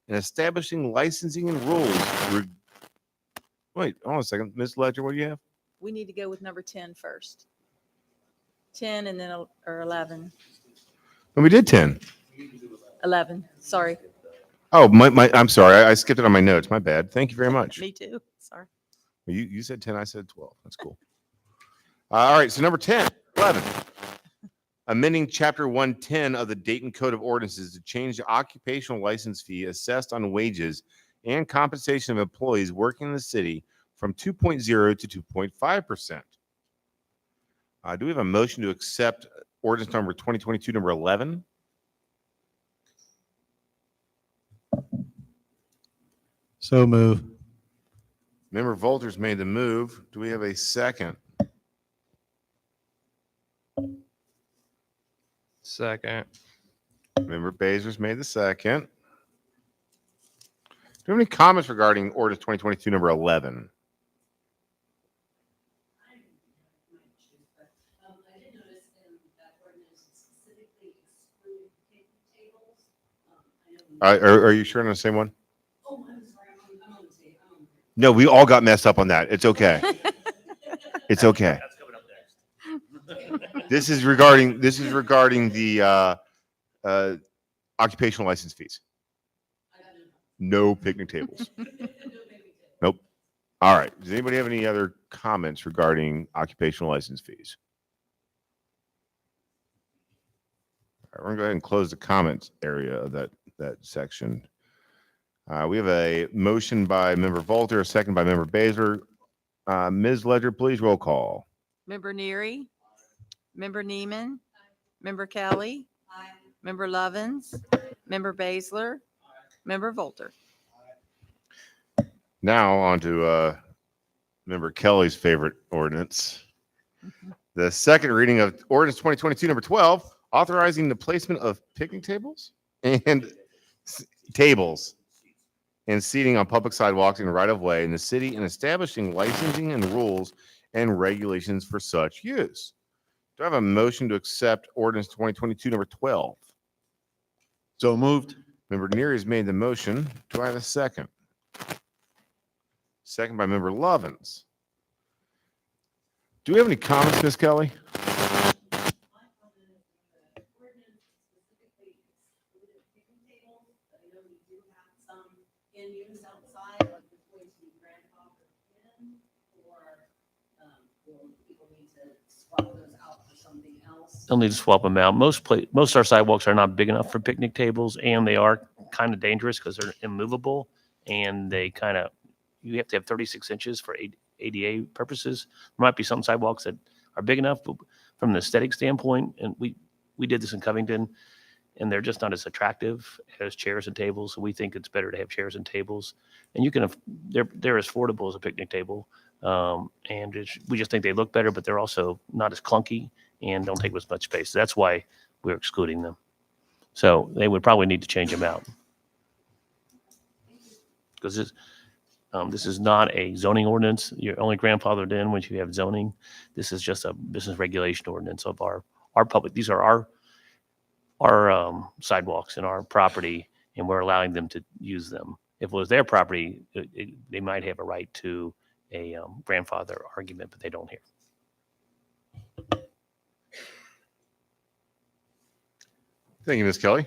and establishing licensing and rules. Wait, hold on a second. Ms. Ledger, what do you have? We need to go with number 10 first. 10 and then, or 11. And we did 10. 11, sorry. Oh, I'm sorry. I skipped it on my notes. My bad. Thank you very much. Me too. Sorry. You said 10, I said 12. That's cool. All right, so number 10, 11. Amending Chapter 110 of the Dayton Code of Ordinances to change the occupational license fee assessed on wages and compensation of employees working in the city from 2.0 to 2.5%. Do we have a motion to accept ordinance number 2022, number 11? So move. Member Volters made the move. Do we have a second? Second. Member Bazers made the second. Do you have any comments regarding ordinance 2022, number 11? I did notice in that ordinance specifically excluded picnic tables. Are you sure on the same one? Oh, I'm sorry, I'm on the tape. No, we all got messed up on that. It's okay. It's okay. That's coming up next. This is regarding the occupational license fees. No picnic tables. Nope. All right. Does anybody have any other comments regarding occupational license fees? All right, we're gonna go ahead and close the comments area of that section. We have a motion by Member Volter, a second by Member Baser. Ms. Ledger, please roll call. Member Neary, Member Neiman, Member Kelly, Member Lovins, Member Baisler, Member Volter. Now on to Member Kelly's favorite ordinance. The second reading of ordinance 2022, number 12, authorizing the placement of picnic tables and tables and seating on public sidewalks and right of way in the city and establishing licensing and rules and regulations for such use. Do I have a motion to accept ordinance 2022, number 12? So moved. Member Neary has made the motion. Do I have a second? Second by Member Lovins. Do we have any comments, Ms. Kelly? In use outside, like it's going to be grandfathered in, or will people need to swap those out for something else? They'll need to swap them out. Most of our sidewalks are not big enough for picnic tables, and they are kind of dangerous because they're immovable, and you have to have 36 inches for ADA purposes. There might be some sidewalks that are big enough, but from the aesthetic standpoint, and we did this in Covington, and they're just not as attractive as chairs and tables. So we think it's better to have chairs and tables, and they're as affordable as a picnic table. We just think they look better, but they're also not as clunky and don't take as much space. That's why we're excluding them. So they would probably need to change them out. Because this is not a zoning ordinance. You're only grandfathered in once you have zoning. This is just a business regulation ordinance of our public. These are our sidewalks and our property, and we're allowing them to use them. If it was their property, they might have a right to a grandfather argument, but they don't here. Thank you, Ms. Kelly.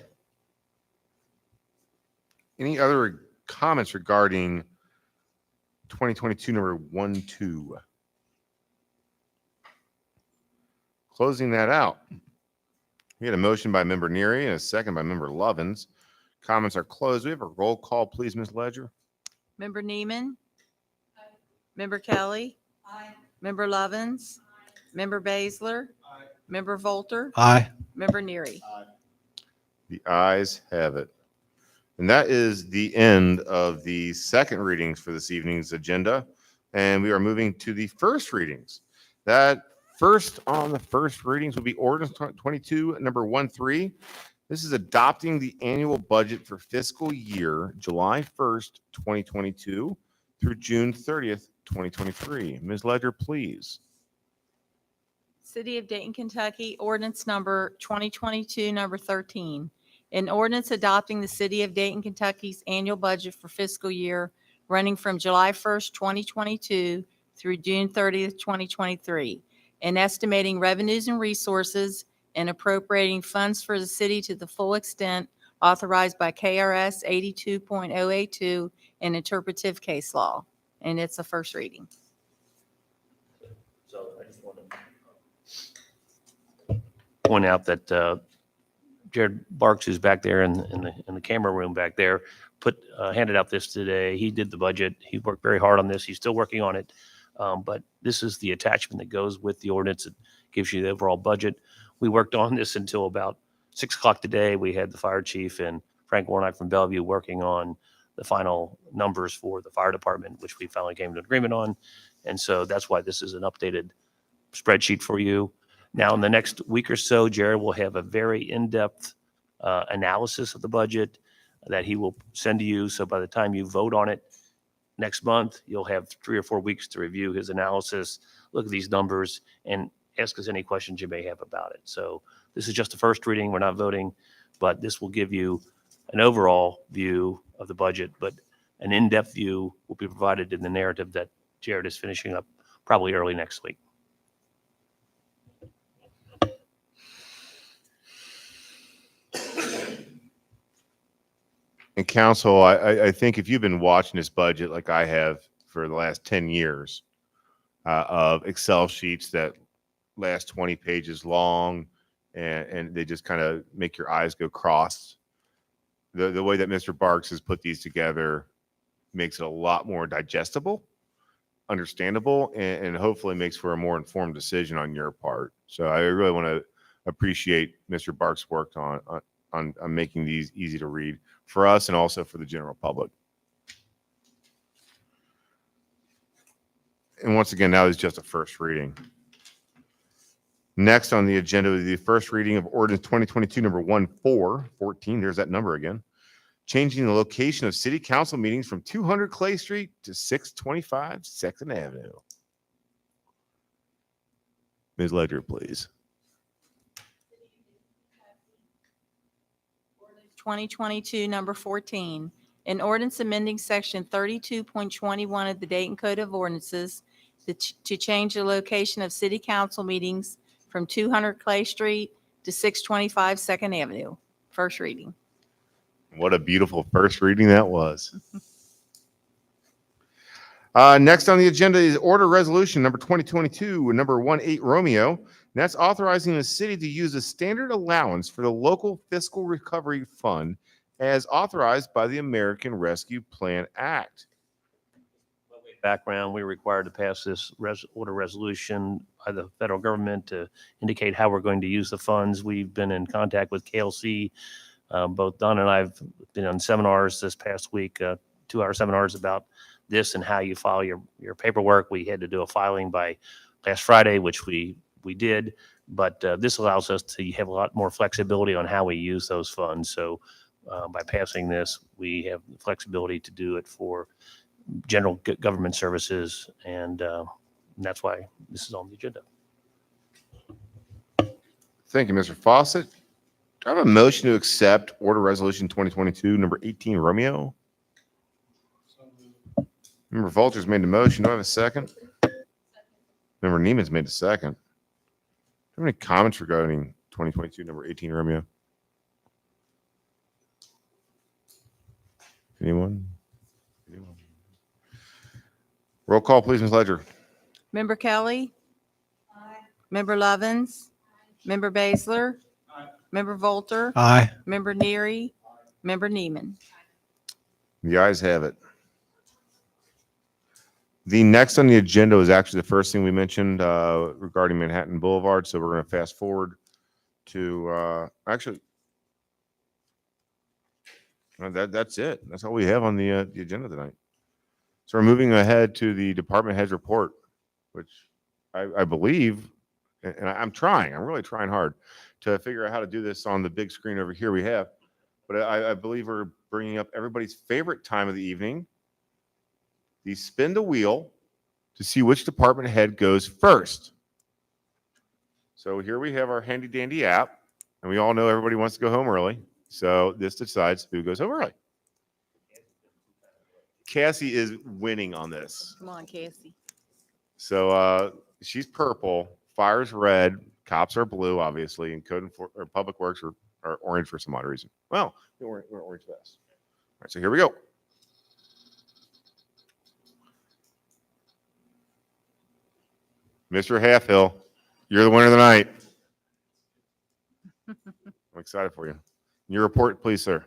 Any other comments regarding 2022, number 12? Closing that out. We had a motion by Member Neary and a second by Member Lovins. Comments are closed. We have a roll call, please, Ms. Ledger. Member Neiman, Member Kelly, Member Lovins, Member Baisler, Member Volter, Aye. Member Neary. The ayes have it. And that is the end of the second readings for this evening's agenda. And we are moving to the first readings. That first on the first readings will be ordinance 22, number 13. This is adopting the annual budget for fiscal year July 1st, 2022 through June 30th, 2023. Ms. Ledger, please. City of Dayton, Kentucky, ordinance number 2022, number 13. An ordinance adopting the City of Dayton, Kentucky's annual budget for fiscal year running from July 1st, 2022 through June 30th, 2023, and estimating revenues and resources and appropriating funds for the city to the full extent authorized by KRS 82.082 and interpretive case law. And it's a first reading. So I just want to point out that Jared Barks, who's back there in the camera room back there, handed out this today. He did the budget. He worked very hard on this. He's still working on it. But this is the attachment that goes with the ordinance. It gives you the overall budget. We worked on this until about 6 o'clock today. We had the fire chief and Frank Warnock from Bellevue working on the final numbers for the fire department, which we finally came to an agreement on. And so that's why this is an updated spreadsheet for you. Now, in the next week or so, Jared will have a very in-depth analysis of the budget that he will send to you. So by the time you vote on it next month, you'll have 3 or 4 weeks to review his analysis, look at these numbers, and ask us any questions you may have about it. So this is just the first reading. We're not voting, but this will give you an overall view of the budget, but an in-depth view will be provided in the narrative that Jared is finishing up probably early next week. And council, I think if you've been watching this budget like I have for the last 10 years of Excel sheets that last 20 pages long, and they just kind of make your eyes go cross, the way that Mr. Barks has put these together makes it a lot more digestible, understandable, and hopefully makes for a more informed decision on your part. So I really want to appreciate Mr. Barks' work on making these easy to read for us and also for the general public. And once again, that is just a first reading. Next on the agenda is the first reading of Ordinance 2022 number 1414. There's that number again. Changing the location of city council meetings from 200 Clay Street to 625 2nd Avenue. Ms. Ledger, please. 2022, number 14, an ordinance amending section 32.21 of the Dayton Code of Ordinances to change the location of city council meetings from 200 Clay Street to 625 2nd Avenue. First reading. What a beautiful first reading that was. Next on the agenda is order resolution number 2022, number 18 Romeo. And that's authorizing the city to use a standard allowance for the local fiscal recovery fund as authorized by the American Rescue Plan Act. Background, we're required to pass this order resolution by the federal government to indicate how we're going to use the funds. We've been in contact with KLC. Both Don and I have been on seminars this past week, 2-hour seminars about this and how you file your paperwork. We had to do a filing by last Friday, which we did, but this allows us to have a lot more flexibility on how we use those funds. So by passing this, we have the flexibility to do it for general government services, and that's why this is on the agenda. Thank you, Mr. Fawcett. Do I have a motion to accept order resolution 2022 number 18 Romeo? Member Vulture's made the motion. Do I have a second? Member Neiman's made the second. Do you have any comments regarding 2022 number 18 Romeo? Anyone? Roll call, please, Ms. Ledger. Member Kelly? Aye. Member Lovins? Member Baszler? Aye. Member Volter? Aye. Member Neary? Member Neiman? The ayes have it. The next on the agenda is actually the first thing we mentioned regarding Manhattan Boulevard. So we're going to fast forward to that's it. That's all we have on the agenda tonight. So we're moving ahead to the department head's report, which I believe, and I'm really trying hard to figure out how to do this on the big screen over here we have. But I believe we're bringing up everybody's favorite time of the evening, the spin the wheel to see which department head goes first. So here we have our handy dandy app, and we all know everybody wants to go home early. So this decides who goes home early. Cassie is winning on this. Come on, Cassie. So she's purple, fire's red, cops are blue, obviously, and public works or orange for some odd reason. Well, we're orange vest. All right, so here we go. Mr. Halfhill, you're the winner of the night. I'm excited for you. Your report, please, sir.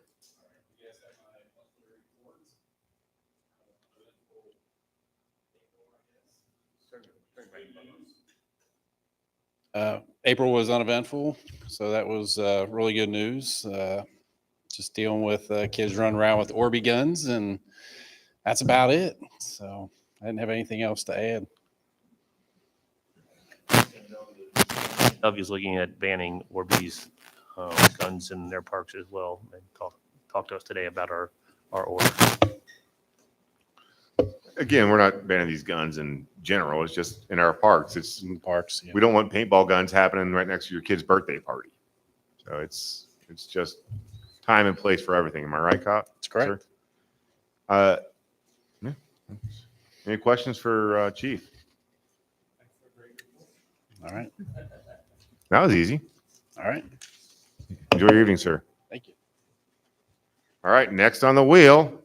April was uneventful, so that was really good news. Just dealing with kids running around with Orbeez guns, and that's about it. So I didn't have anything else to add. Doug is looking at banning Orbeez guns in their parks as well. And talk to us today about our order. Again, we're not banning these guns in general. It's just in our parks. It's In the parks, yeah. we don't want paintball guns happening right next to your kid's birthday party. So it's just time and place for everything. Am I right, Cop? That's correct. Sir? Yeah. Any questions for Chief? All right. That was easy. All right. Enjoy your evening, sir. Thank you. All right, next on the wheel,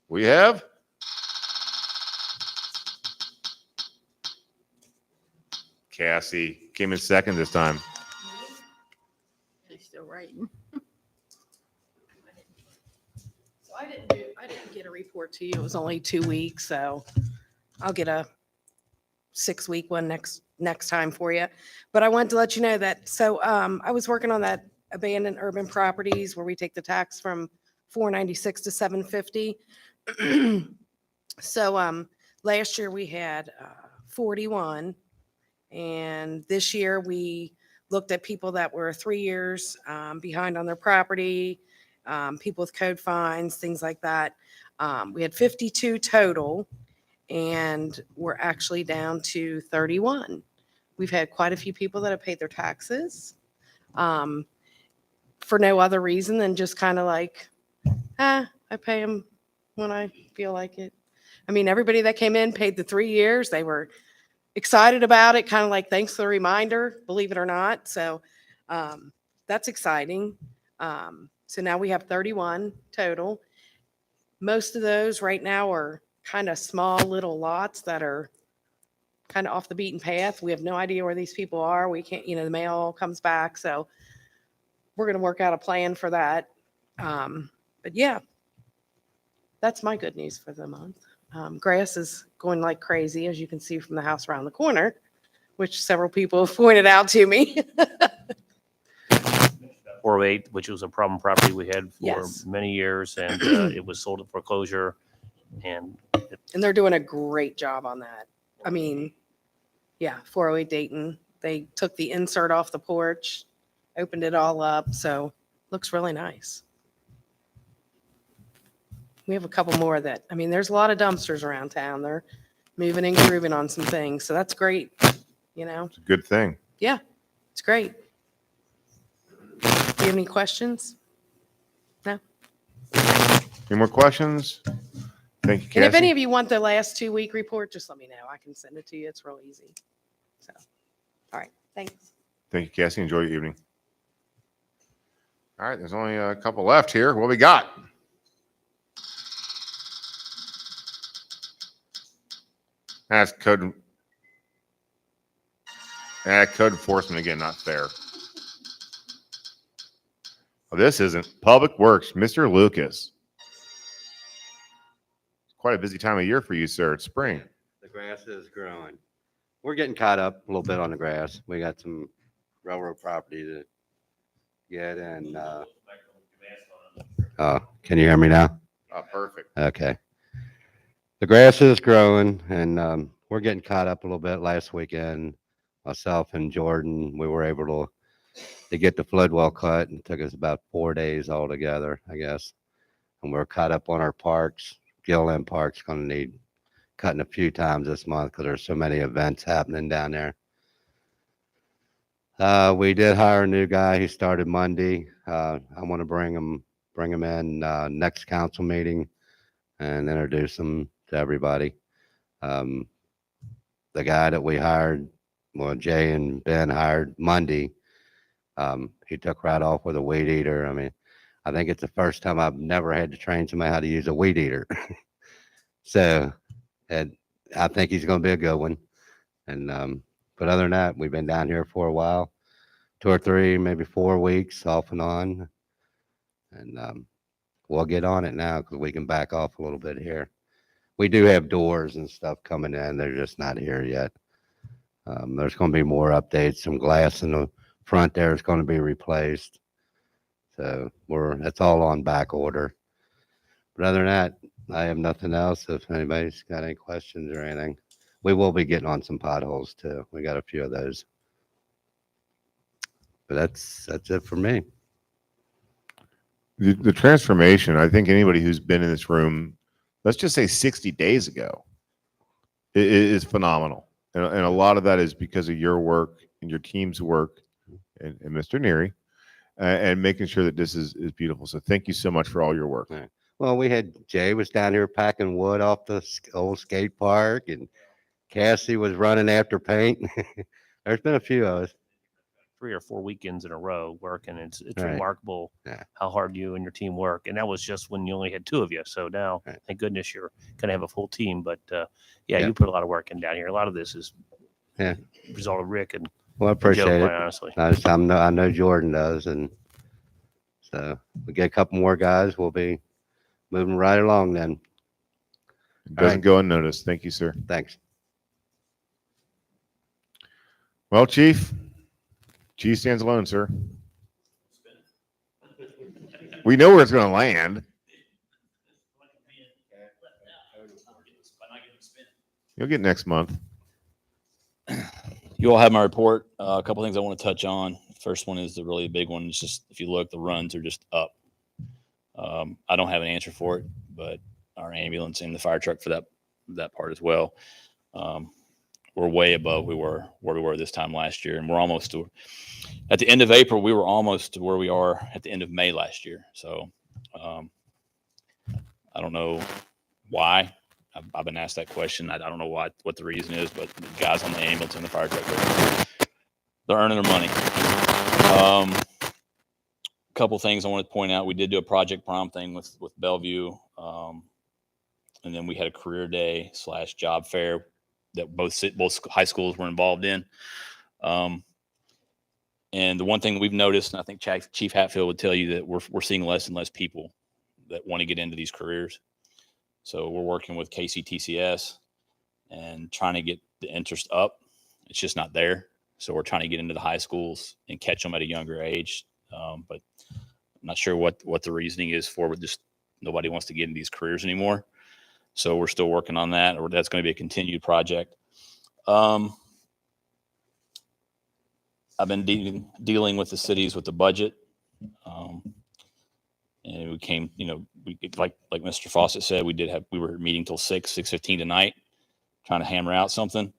we have Cassie. Came in second this time. He's still writing. So I didn't get a report to you. It was only 2 weeks, so I'll get a 6-week one next time for you. But I wanted to let you know that, so I was working on that abandoned urban properties where we take the tax from $496 to $750. So last year we had 41, and this year we looked at people that were 3 years behind on their property, people with code fines, things like that. We had 52 total, and we're actually down to 31. We've had quite a few people that have paid their taxes for no other reason than just kind of like, I pay them when I feel like it. I mean, everybody that came in paid the 3 years. They were excited about it, kind of like, thanks for the reminder, believe it or not. So that's exciting. So now we have 31 total. Most of those right now are kind of small little lots that are kind of off the beaten path. We have no idea where these people are. We can't, the mail all comes back. So we're going to work out a plan for that. But yeah, that's my good news for the month. Grass is going like crazy, as you can see from the house around the corner, which several people have pointed out to me. 408, which was a problem property we had for Yes. many years, and it was sold at foreclosure. And And they're doing a great job on that. I mean, yeah, 408 Dayton. They took the insert off the porch, opened it all up, so looks really nice. We have a couple more that, I mean, there's a lot of dumpsters around town. They're moving and grooving on some things, so that's great, It's a good thing. Yeah, it's great. Do you have any questions? No? Any more questions? Thank you, Cassie. And if any of you want the last 2-week report, just let me know. I can send it to you. It's real easy. So, all right, thanks. Thank you, Cassie. Enjoy your evening. All right, there's only a couple left here. What we got? That's code. Code enforcement again, not fair. Oh, this isn't Public Works, Mr. Lucas. It's quite a busy time of year for you, sir. It's spring. The grass is growing. We're getting caught up a little bit on the grass. We got some railroad property to get, and can you hear me now? Perfect. Okay. The grass is growing, and we're getting caught up a little bit. Last weekend, myself and Jordan, we were able to get the flood wall cut, and it took us about 4 days altogether, I guess. And we're caught up on our parks. Gilland Park's going to need cutting a few times this month because there's so many events happening down there. We did hire a new guy. He started Monday. I want to bring him in next council meeting and introduce him to everybody. The guy that we hired, well, Jay and Ben hired Monday, He took right off with a weed eater. I mean, I think it's the first time I've never had to train somebody how to use a weed eater. So, and I think he's going to be a good one. And, but other than that, we've been down here for a while, 2 or 3, maybe 4 weeks off and on. And, we'll get on it now because we can back off a little bit here. We do have doors and stuff coming in. They're just not here yet. There's going to be more updates. Some glass in the front there is going to be replaced. So that's all on back order. But other than that, I have nothing else. If anybody's got any questions or anything, we will be getting on some potholes too. We got a few of those. But that's it for me. The transformation, I think anybody who's been in this room, let's just say 60 days ago, is phenomenal. And a lot of that is because of your work and your team's work and Mr. Neary and making sure that this is beautiful. So thank you so much for all your work. Right. Well, we had Jay was down here packing wood off the old skate park, and Cassie was running after paint. There's been a few of us. 3 or 4 weekends in a row working. It's Right. remarkable Yeah. how hard you and your team work. And that was just when you only had 2 of you. So now, Right. thank goodness you're going to have a full team. But yeah, Yeah. you put a lot of work in down here. A lot of this is Yeah. result of Rick and Well, I appreciate Joe, it. quite honestly. I know Jordan does, and so we get a couple more guys. We'll be moving right along then. It doesn't right. go unnoticed. Thank you, sir. Thanks. Well, Chief stands alone, sir. We know where it's going to land. You'll get next month. You all have my report. A couple things I want to touch on. First one is the really big one. It's just, if you look, the runs are just up. I don't have an answer for it, but our ambulance and the fire truck for that part as well. We're way above where we were this time last year, and we're almost at the end of April. We were almost to where we are at the end of May last year. So I don't know why. I've been asked that question. I don't know what the reason is, but the guys on the ambulance and the fire truck, they're earning their money. A couple things I want to point out. We did do a project prom thing with Bellevue, and then we had a career day / job fair that both high schools were involved in. And the one thing we've noticed, and I think Chief Hatfield would tell you, that we're seeing less and less people that want to get into these careers. So we're working with KCTCS and trying to get the interest up. It's just not there. So we're trying to get into the high schools and catch them at a younger age. But I'm not sure what the reasoning is for, but just nobody wants to get into these careers anymore. So we're still working on that, or that's going to be a continued project. I've been dealing with the cities with the budget. And we came, like Mr. Fawcett said, we were meeting till 6:15 tonight, trying to hammer out something.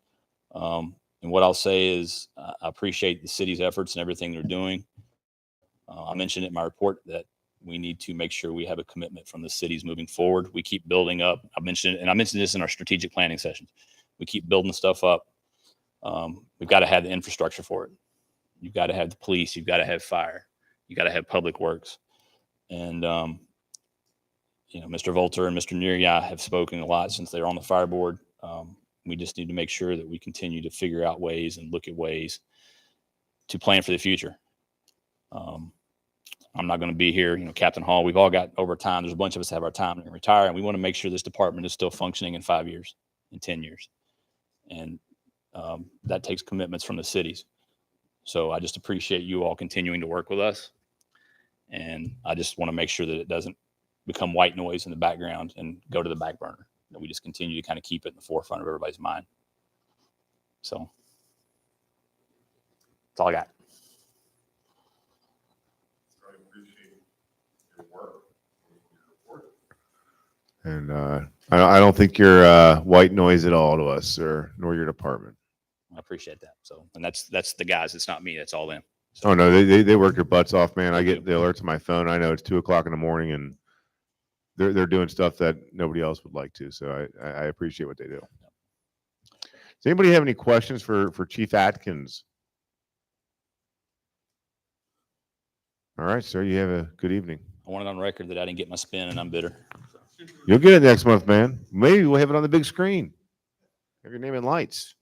And what I'll say is I appreciate the city's efforts and everything they're doing. I mentioned in my report that we need to make sure we have a commitment from the cities moving forward. We keep building up. I mentioned this in our strategic planning sessions. We keep building stuff up. We've got to have the infrastructure for it. You've got to have the police. You've got to have fire. You got to have public works. And, Mr. Volter and Mr. Neary have spoken a lot since they were on the fire board. We just need to make sure that we continue to figure out ways and look at ways to plan for the future. I'm not going to be here, Captain Hall, we've all got overtime. There's a bunch of us that have our time and retire, and we want to make sure this department is still functioning in 5 years, in 10 years. And that takes commitments from the cities. So I just appreciate you all continuing to work with us. And I just want to make sure that it doesn't become white noise in the background and go to the back burner, that we just continue to kind of keep it in the forefront of everybody's mind. So that's all I got. And I don't think you're white noise at all to us, sir, nor your department. I appreciate that. So, and that's the guys. It's not me. That's all them. So, Oh no, they work their butts off, man. I get the alerts on my phone. I know it's 2:00 in the morning, and they're doing stuff that nobody else would like to. So I appreciate what they do. Does anybody have any questions for Chief Atkins? All right, sir. You have a good evening. I want it on record that I didn't get my spin and I'm bitter. You'll get it next month, man. Maybe we'll have it on the big screen. Have your name in lights.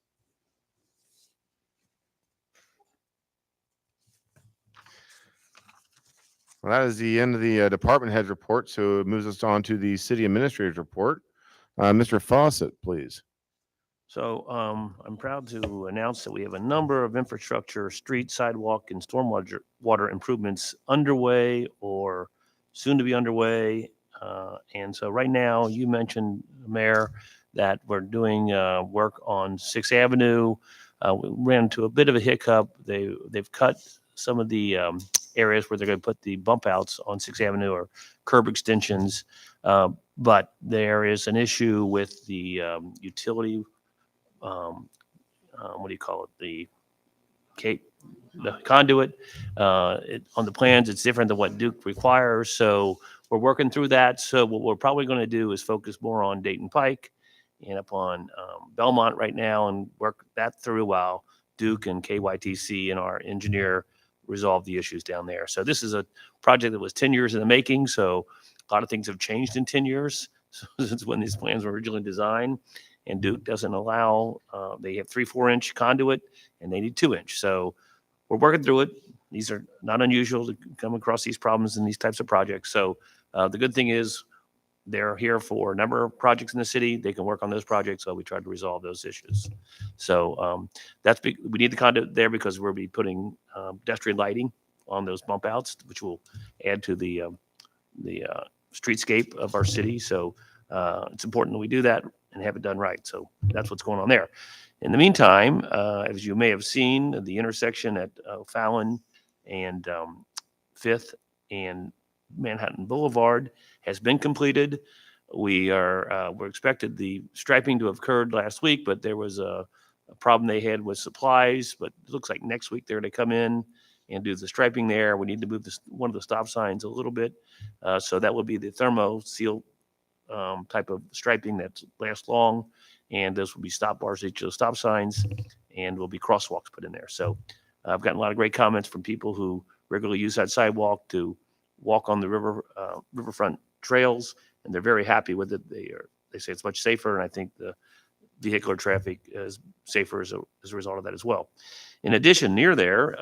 Well, that is the end of the department head report. So it moves us on to the city administrator's report. Mr. Fawcett, please. So I'm proud to announce that we have a number of infrastructure, street, sidewalk, and stormwater improvements underway or soon to be underway. And so right now, you mentioned, Mayor, that we're doing work on 6th Avenue. We ran into a bit of a hiccup. They've cut some of the areas where they're going to put the bump outs on 6th Avenue or curb extensions. But there is an issue with the utility what do you call it? The conduit. On the plans, it's different than what Duke requires. So we're working through that. So what we're probably going to do is focus more on Dayton Pike and upon Belmont right now and work that through while Duke and KYTC and our engineer resolve the issues down there. So this is a project that was 10 years in the making. So a lot of things have changed in 10 years since when these plans were originally designed. And Duke doesn't allow, they have 3-4 inch conduit and they need 2 inch. So we're working through it. These are not unusual to come across these problems in these types of projects. So the good thing is they're here for a number of projects in the city. They can work on those projects. So we try to resolve those issues. So we need the conduit there because we'll be putting pedestrian lighting on those bump outs, which will add to the streetscape of our city. So it's important that we do that and have it done right. So that's what's going on there. In the meantime, as you may have seen, the intersection at Fallon and 5th and Manhattan Boulevard has been completed. We're expected the striping to have occurred last week, but there was a problem they had with supplies. But it looks like next week they're going to come in and do the striping there. We need to move one of the stop signs a little bit. So that would be the thermo seal type of striping that lasts long, and those will be stop bars at each of the stop signs, and will be crosswalks put in there. So I've gotten a lot of great comments from people who regularly use that sidewalk to walk on the riverfront trails, and they're very happy with it. They say it's much safer, and I think the vehicular traffic is safer as a result of that as well. In addition, near there,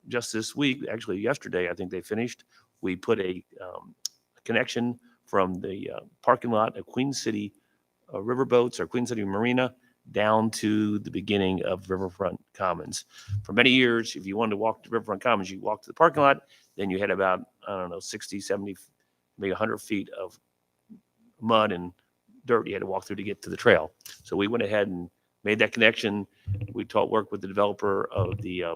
just this week, actually yesterday, I think they finished. We put a connection from the parking lot of Queen City Riverboats or Queen City Marina down to the beginning of Riverfront Commons. For many years, if you wanted to walk to Riverfront Commons, you walked to the parking lot, then you had about, 60, 70, maybe 100 feet of mud and dirt you had to walk through to get to the trail. So we went ahead and made that connection. We worked with the developer of the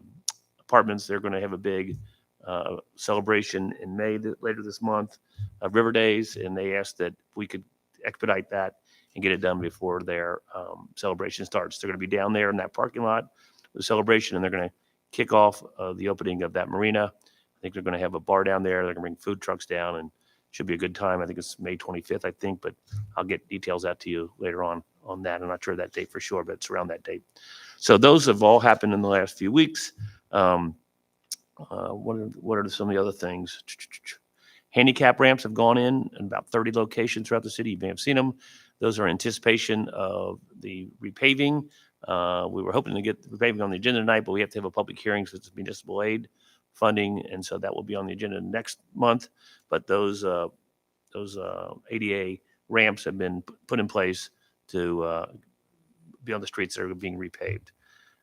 apartments. They're going to have a big celebration in May later this month of River Days, and they asked that we could expedite that and get it done before their celebration starts. They're going to be down there in that parking lot with the celebration, and they're going to kick off the opening of that marina. I think they're going to have a bar down there. They're going to bring food trucks down, and should be a good time. I think it's May 25th, I think, but I'll get details out to you later on that. I'm not sure that date for sure, but it's around that date. So those have all happened in the last few weeks. What are some of the other things? Handicap ramps have gone in about 30 locations throughout the city. You may have seen them. Those are in anticipation of the repaving. We were hoping to get the repaving on the agenda tonight, but we have to have a public hearing since it's municipal aid funding, and so that will be on the agenda next month. But those ADA ramps have been put in place to be on the streets that are being repaved.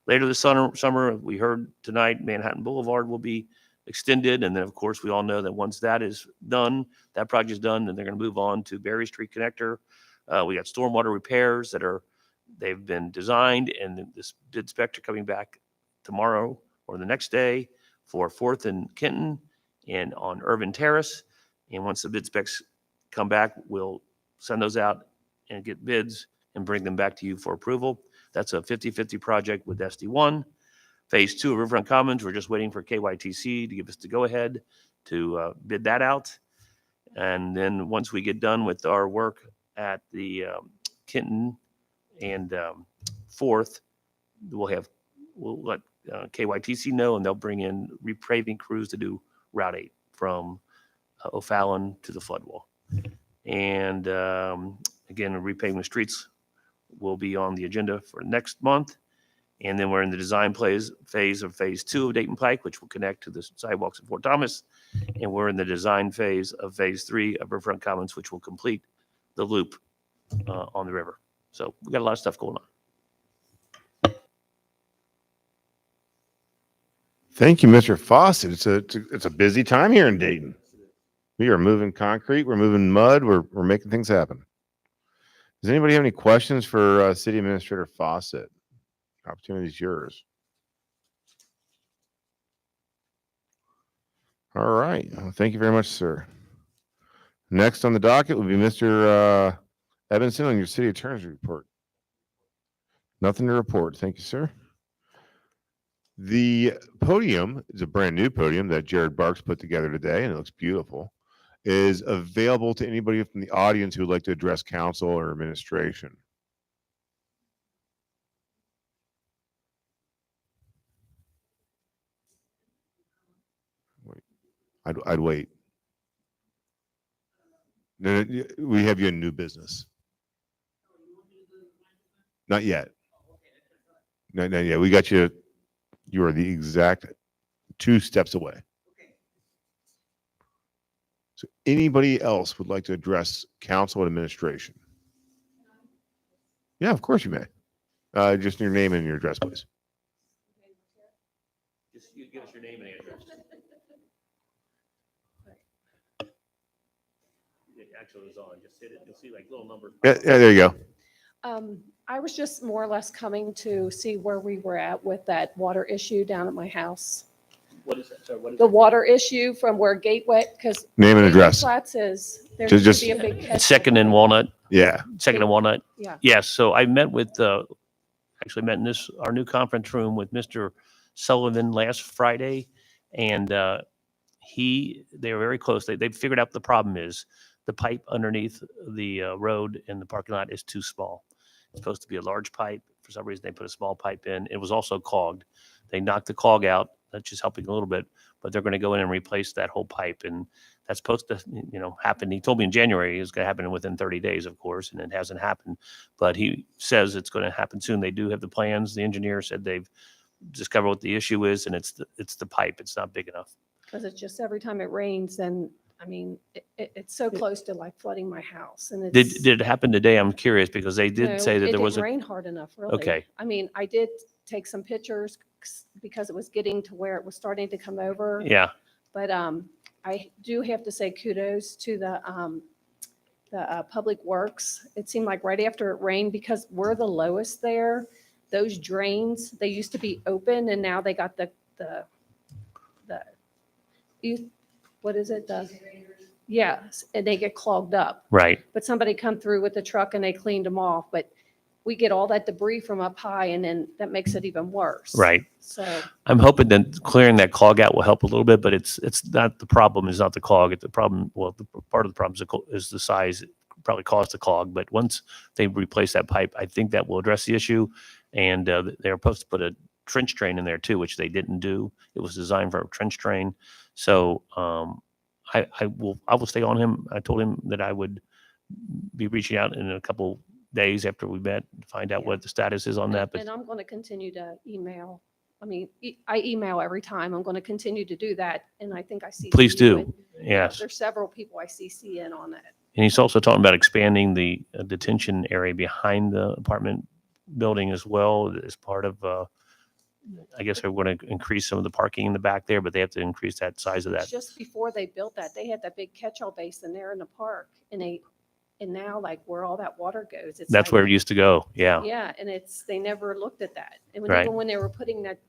Later this summer, we heard tonight, Manhattan Boulevard will be extended. And then, of course, we all know that once that is done, that project is done, then they're going to move on to Berry Street Connector. We got stormwater repairs they've been designed, and this bid spec are coming back tomorrow or the next day for 4th and Kenton and on Irvin Terrace. And once the bid specs come back, we'll send those out and get bids and bring them back to you for approval. That's a 50-50 project with SD1. Phase 2 of Riverfront Commons, we're just waiting for KYTC to give us the go-ahead to bid that out. And then once we get done with our work at the Kenton and 4th, we'll let KYTC know, and they'll bring in repaving crews to do Route 8 from O'Fallon to the flood wall. And again, repaving the streets will be on the agenda for next month. And then we're in the design phase of phase 2 of Dayton Pike, which will connect to the sidewalks at Fort Thomas. And we're in the design phase of phase 3 of Riverfront Commons, which will complete the loop on the river. So we got a lot of stuff going on. Thank you, Mr. Fawcett. It's a busy time here in Dayton. We are moving concrete, we're moving mud, we're making things happen. Does anybody have any questions for City Administrator Fawcett? Opportunity is yours. All right. Thank you very much, sir. Next on the docket will be Mr. Evanson on your city attorney's report. Nothing to report. Thank you, sir. The podium is a brand new podium that Jared Barks put together today, and it looks beautiful. Is available to anybody from the audience who would like to address council or administration. I'd wait. No, we have you in new business. Not yet. No, not yet. We got you. You are the exact 2 steps away. So anybody else would like to address council and administration? Yeah, of course you may. Just your name and your address, please. Just give us your name and address. Actually, it's on. Just hit it. You'll see like little number. Yeah, there you go. I was just more or less coming to see where we were at with that water issue down at my house. What is that? Sorry, what is The it? water issue from where Gateway, because Name and address. Flats is, there Just- should be a big catch. Second and Walnut. Yeah. Second and Walnut. Yeah. Yes. So I met with, actually met in our new conference room with Mr. Sullivan last Friday. And they were very close. They figured out the problem is the pipe underneath the road in the parking lot is too small. It's supposed to be a large pipe. For some reason, they put a small pipe in. It was also clogged. They knocked the clog out. That's just helping a little bit, but they're going to go in and replace that whole pipe. And that's supposed to, happen. He told me in January it was going to happen within 30 days, of course, and it hasn't happened, but he says it's going to happen soon. They do have the plans. The engineer said they've discovered what the issue is, and it's the pipe. It's not big enough. Because it's just every time it rains, then, I mean, it's so close to like flooding my house and it's. Did it happen today? I'm curious because they did No, say that it there was didn't a, rain hard enough, really. Okay. I mean, I did take some pictures because it was getting to where it was starting to come over. yeah, But I do have to say kudos to the Public Works. It seemed like right after it rained, because we're the lowest there, those drains, they used to be open and now they got what is it? Yes, and they get clogged up. right. But somebody come through with the truck and they cleaned them off. But we get all that debris from up high and then that makes it even worse. Right. So, I'm hoping that clearing that clog out will help a little bit, but it's not the problem. Is not the clog. It's the problem. Well, part of the problem is the size. It probably caused the clog. But once they replace that pipe, I think that will address the issue. And they're supposed to put a trench drain in there too, which they didn't do. It was designed for a trench drain. So I will stay on him. I told him that I would be reaching out in a couple days after we met to find out what the status is on that. But and I'm going to continue to email. I mean, I email every time. I'm going to continue to do that. And I think I see. please do. Yes. There's several people I CC in on that. And he's also talking about expanding the detention area behind the apartment building as well as part of, I guess they're going to increase some of the parking in the back there, but they have to increase that size of that. Just before they built that, they had that big catch-all basin there in the park and now like where all that water goes. It's That's like- where it used to go. Yeah. Yeah, and they never looked at that. And Right. even when they were putting that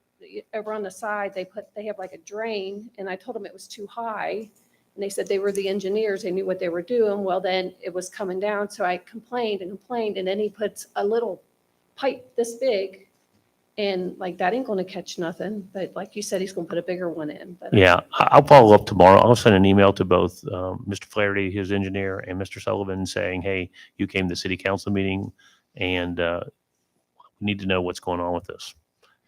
over on the side, they have like a drain, and I told them it was too high. And they said they were the engineers, they knew what they were doing. Well, then it was coming down, so I complained, and then he puts a little pipe this big, and like that ain't gonna catch nothing, but like you said, he's gonna put a bigger one in, but. Yeah. I'll follow up tomorrow. I'll send an email to both Mr. Flaherty, his engineer, and Mr. Sullivan saying, hey, you came to the city council meeting and we need to know what's going on with this.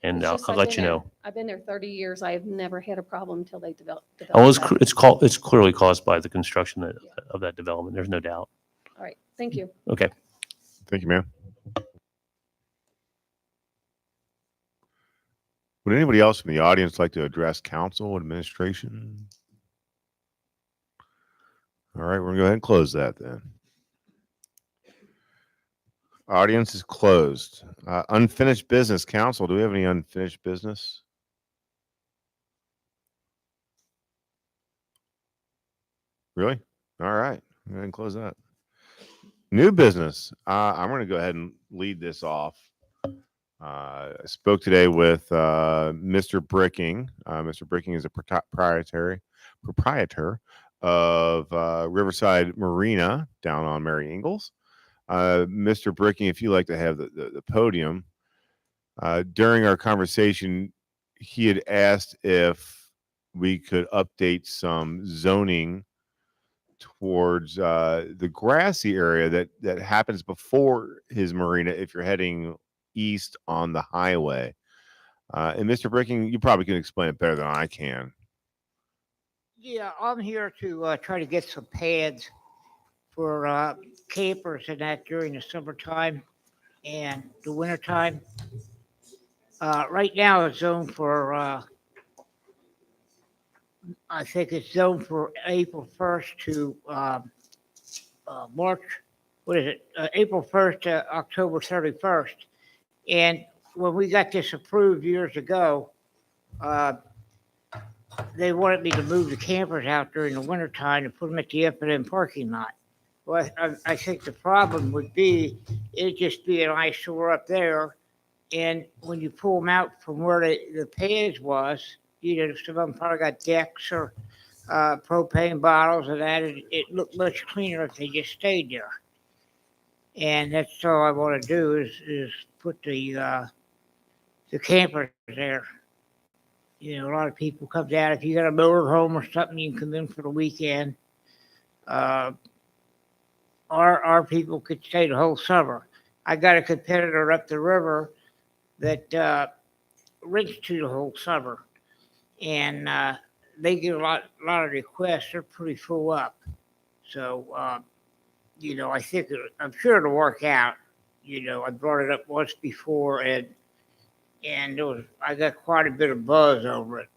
And It's just I'll I've let been you there- know. I've been there 30 years. I have never had a problem until they developed. Oh, it's, that. it's clearly caused by the construction of that development. There's no doubt. All right, thank you. Okay. Thank you, ma'am. Would anybody else from the audience like to address council administration? All right, we're gonna go ahead and close that then. Audience is closed. Unfinished business, council. Do we have any unfinished business? Really? All right. Go ahead and close that. New business. I'm going to go ahead and lead this off. I spoke today with Mr. Bricking. Mr. Bricking is a proprietor of Riverside Marina down on Mary Ingalls. Mr. Bricking, if you like to have the podium, during our conversation, he had asked if we could update some zoning towards the grassy area that happens before his marina if you're heading east on the highway. And Mr. Bricking, you probably can explain it better than I can. Yeah, I'm here to try to get some pads for campers and that during the summertime and the wintertime. Right now it's zoned for, I think it's zoned for April 1st to March, what is it? April 1st to October 31st. And when we got this approved years ago, they wanted me to move the campers out during the wintertime and put them at the F&M parking lot. Well, I think the problem would be, it'd just be an eyesore up there. And when you pull them out from where the pads was, you know, some of them probably got decks or propane bottles and that. It looked much cleaner if they just stayed there. And that's all I want to do is put the campers there. You know, a lot of people come down. If you got a motor home or something, you can come in for the weekend. Our people could stay the whole summer. I got a competitor up the river that rents to the whole summer, and they get a lot of requests. They're pretty full up. So, you know, I'm sure it'll work out. You know, I brought it up once before, and I got quite a bit of buzz over it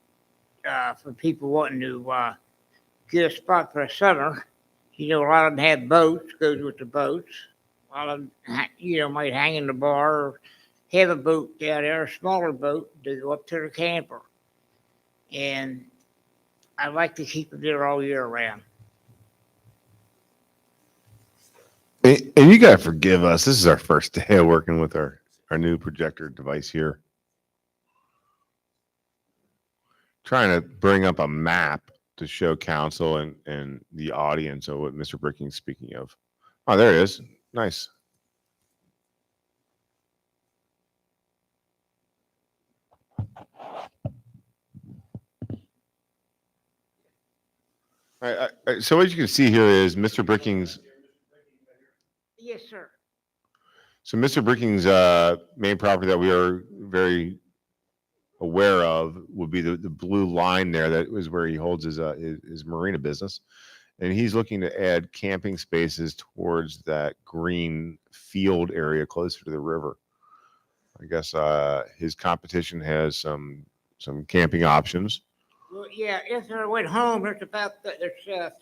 from people wanting to get a spot for the summer. You know, a lot of them have boats, goes with the boats. A lot of them, you know, might hang in the bar or have a boat down there, a smaller boat, to go up to the camper. And I like to keep them there all year round. And you got to forgive us. This is our first day of working with our new projector device here. Trying to bring up a map to show council and the audience of what Mr. Bricking's speaking of. Oh, there it is. Nice. So what you can see here is Mr. Bricking's. Yes, sir. So Mr. Bricking's main property that we are very aware of would be the blue line there. That was where he holds his marina business. And he's looking to add camping spaces towards that green field area closer to the river. I guess his competition has some camping options. Well, yeah, if I went home, there's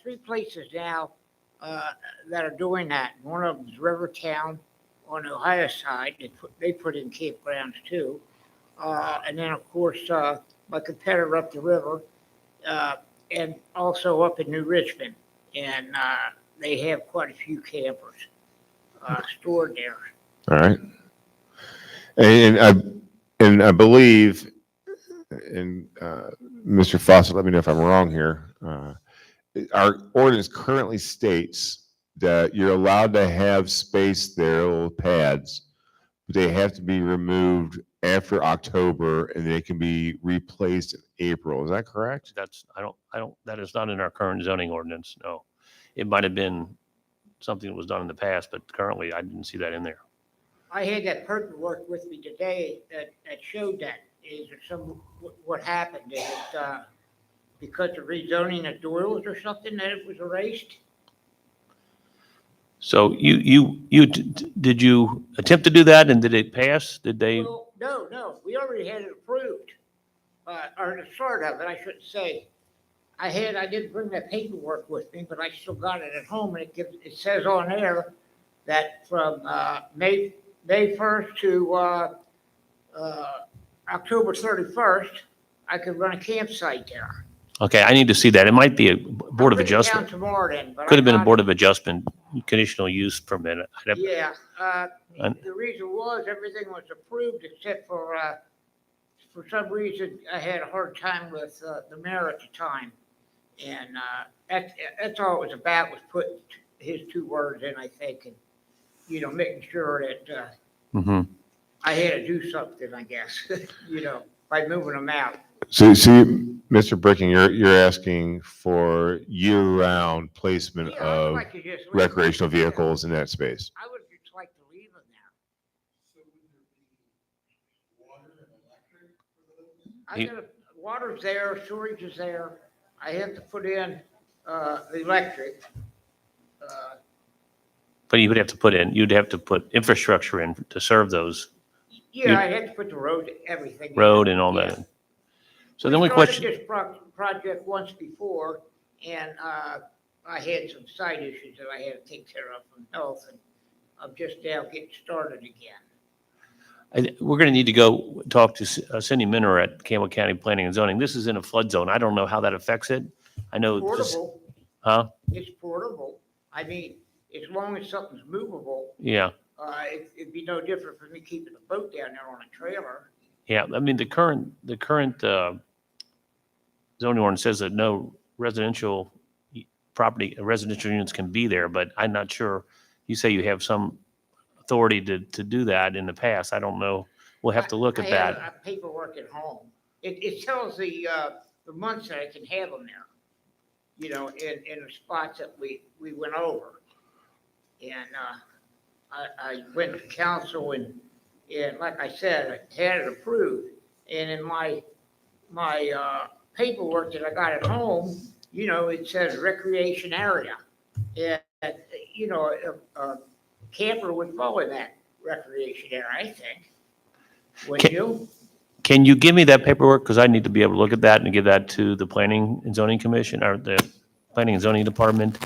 3 places now that are doing that. One of them is Rivertown on the Ohio side. They put in campgrounds too. And then, of course, my competitor up the river, and also up in New Richmond. And they have quite a few campers stored there. All right. And I believe, and Mr. Fawcett, let me know if I'm wrong here. Our ordinance currently states that you're allowed to have space there, little pads, but they have to be removed after October and they can be replaced in April. Is that correct? That is not in our current zoning ordinance. No, it might have been something that was done in the past, but currently I didn't see that in there. I had that paperwork with me today that showed that. is there some, what happened? Is it, because of rezoning of Doyle's or something that it was erased? So did you attempt to do that and did it pass? Did they? Well, no, we already had it approved, or the start of it, I shouldn't say. I didn't bring that paperwork with me, but I still got it at home, and it says on there that from, May 1st to, October 31st, I could run a campsite there. Okay, I need to see that. It might be a Board of I'll bring it down Adjustment. tomorrow then, but Could have been a got Board it. of Adjustment conditional use permit. I'd have- Yeah, And- the reason was everything was approved except for some reason I had a hard time with, the mayor at the time. And, that's all it was about, was putting his 2 words in, I think, and, making sure that, Mhm. I had to do something, I guess, by moving them out. So, Mr. Bricking, you're asking for year-round placement Yeah, I would of like to just leave recreational them there. vehicles in that space. I would just like to leave them there. He- I got, water's there, storage is there. I have to put in, electric. But you'd have to put infrastructure in to serve those Yeah, I had to put the road, everything. in. road and all Yeah. that. So the only We started question, this project once before, and I had some side issues that I had to take care of from health, and I'm just now getting started again. we're going to need to go talk to Cindy Minner at Campbell County Planning and Zoning. This is in a flood zone. I don't know how that affects it. I know. Portable, Huh? it's portable. I mean, as long as something's movable, Yeah. it'd be no different for me keeping the boat down there on a trailer. Yeah. I mean, the current zoning ordinance says that no residential residential units can be there, but I'm not sure. You say you have some authority to do that in the past. I don't know. We'll have to look at I that. have paperwork at home. It tells the months that I can have them there, in the spots that we went over. And, I went to council and like I said, I had it approved. And in my paperwork that I got at home, it says recreation area. And, a camper would fall in that recreation area, I think. Would you? Can you give me that paperwork? Because I need to be able to look at that and give that to the Planning and Zoning Commission or the Planning and Zoning Department.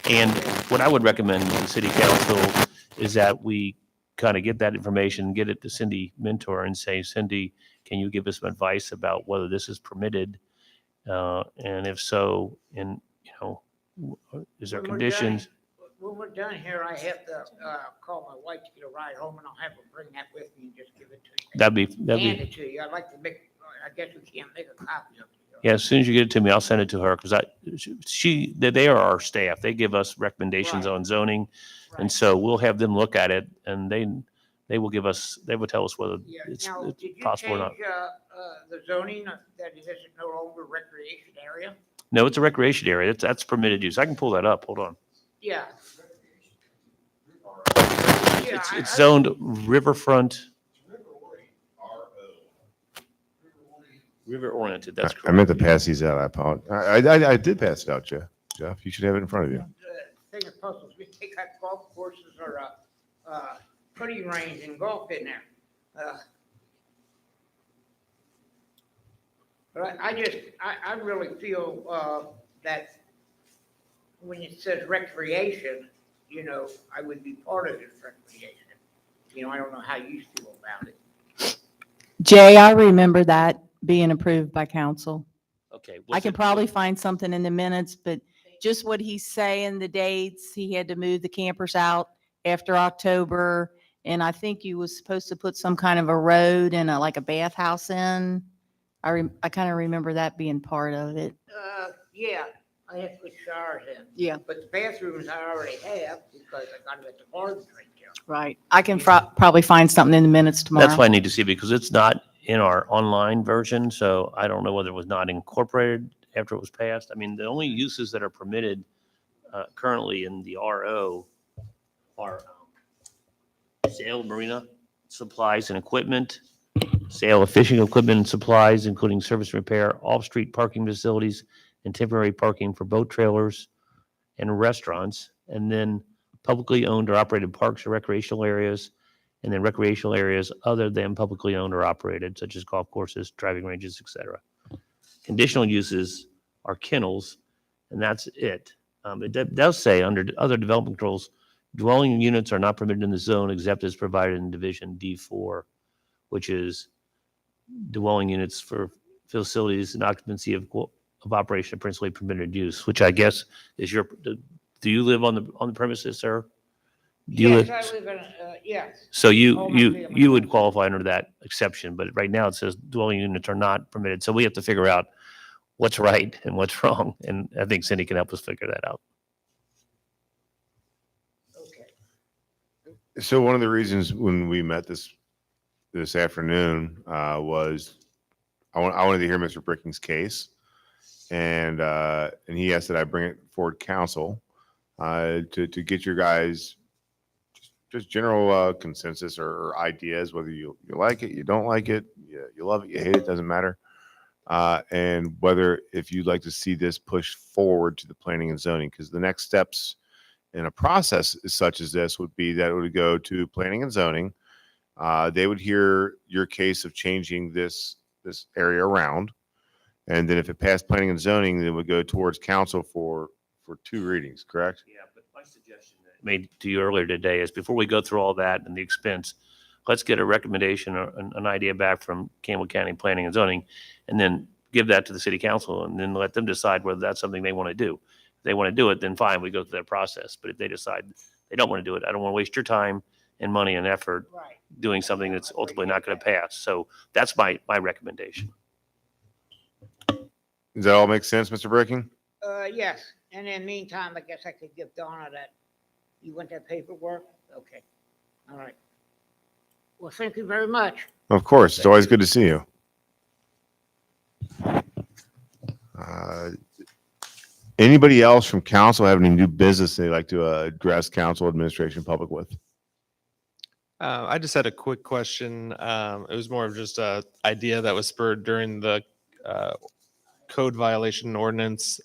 And what I would recommend to the City Council is that we kind of get that information, get it to Cindy Mentor and say, Cindy, can you give us some advice about whether this is permitted? And if so, is there When we're conditions? When we're done here, I have to call my wife to get a ride home, and I'll have her bring that with me and just give it to you. Hand it to you. I'd like to I guess we can't make a copy of it. Yeah, as soon as you get it to me, I'll send it to her because they are our staff. They give us recommendations Right. on zoning. Right. And so we'll have them look at it and they will tell us whether Yeah. it's Now, did you possible or not. change the zoning that it isn't no longer recreation area? No, it's a recreation area. That's permitted use. I can pull that up. Hold on. Yeah. It's zoned riverfront. River oriented, that's I correct. meant to pass these out. I apologize. I did pass it out, Jeff. Jeff, you should have it in front of you. The thing that puzzles me, they got golf courses or putting range and golf in there. But I really feel that when it says recreation, I would be part of this recreation. I don't know how you feel about it. Jay, I remember that being approved by council. Okay. I can probably find something in the minutes, but just what he's saying, the dates, he had to move the campers out after October. And I think he was supposed to put some kind of a road and like a bathhouse in. I kind of remember that being part of it. Yeah, I have to put showers in. Yeah. But the bathrooms I already have because I got them at the garden right there. Right. I can probably find something in the minutes tomorrow. That's why I need to see because it's not in our online version. So I don't know whether it was not incorporated after it was passed. I mean, the only uses that are permitted currently in the RO are sale, marina, supplies and equipment, Sale of fishing equipment and supplies, including service and repair, off-street parking facilities, and temporary parking for boat trailers and restaurants, and then publicly owned or operated parks or recreational areas, and then recreational areas other than publicly owned or operated, such as golf courses, driving ranges, etc. Conditional uses are kennels, and that's it. Does say under other development controls, dwelling units are not permitted in the zone except as provided in Division D4, which is dwelling units for facilities and occupancy of operation of principally permitted use, which I guess is your. Do you live on the premises, sir? Do you Yes, live? I live in, yes. So All my family you would does. qualify under that exception, but right now it says dwelling units are not permitted. So we have to figure out what's right and what's wrong, and I think Cindy can help us figure that out. So one of the reasons when we met this afternoon was I wanted to hear Mr. Bricking's case, and he asked that I bring it forward council to get your guys just general consensus or ideas, whether you like it, you don't like it, you love it, you hate it, doesn't matter, and whether if you'd like to see this pushed forward to the planning and zoning, because the next steps in a process such as this would be that it would go to planning and zoning. They would hear your case of changing this area around. And then if it passed planning and zoning, then it would go towards council for 2 readings, correct? Yeah, but my suggestion that I made to you earlier today is before we go through all that and the expense, let's get a recommendation or an idea back from Campbell County Planning and Zoning, and then give that to the city council and then let them decide whether that's something they want to do. If they want to do it, then fine, we go through that process. But if they decide they don't want to do it, I don't want to waste your time and money and effort Right. doing something that's ultimately not going to pass. So that's my recommendation. Does that all make sense, Mr. Bricking? Yes, and in the meantime, I guess I could give Donna that, you want that paperwork? Okay, all right. Well, thank you very much. Of course, it's always good to see you. Anybody else from council have any new business they'd like to address council, administration, public with? I just had a quick question. It was more of just a idea that was spurred during the code violation ordinance.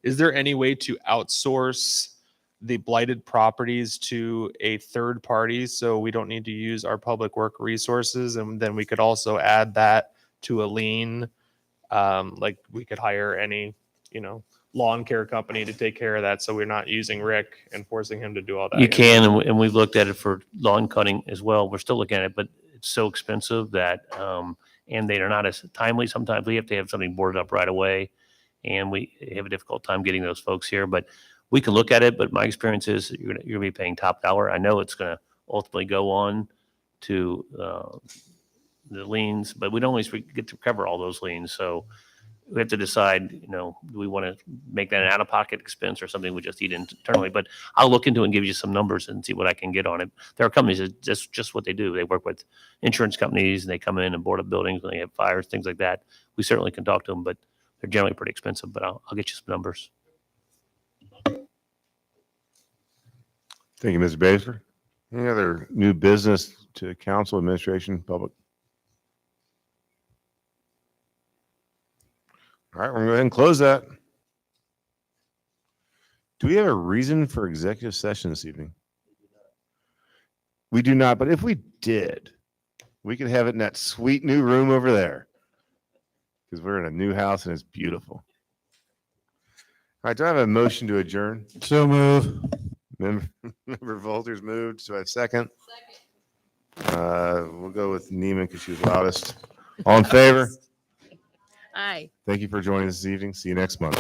Is there any way to outsource the blighted properties to a third party so we don't need to use our public work resources? And then we could also add that to a lien. Like we could hire any, lawn care company to take care of that. So we're not using Rick and forcing him to do all that. You can, and we've looked at it for lawn cutting as well. We're still looking at it, but it's so expensive that, and they are not as timely. Sometimes we have to have something boarded up right away, and we have a difficult time getting those folks here. But we can look at it. But my experience is you're gonna be paying top dollar. I know it's going to ultimately go on to the liens, but we don't always get to cover all those liens. So we have to decide, do we want to make that an out-of-pocket expense or something we just eat internally? But I'll look into it and give you some numbers and see what I can get on it. There are companies that just what they do. They work with insurance companies, and they come in and board up buildings when they have fires, things like that. We certainly can talk to them, but they're generally pretty expensive. But I'll get you some numbers. Thank you, Mr. Basford. Any other new business to council, administration, public? All right, we're going to go ahead and close that. Do we have a reason for executive session this evening? We do not, but if we did, we could have it in that sweet new room over there because we're in a new house and it's beautiful. All right, do I have a motion to adjourn? So move. Member Volter's moved, so I have second. We'll go with Neiman because she was loudest. All in favor? Aye. Thank you for joining us this evening. See you next month.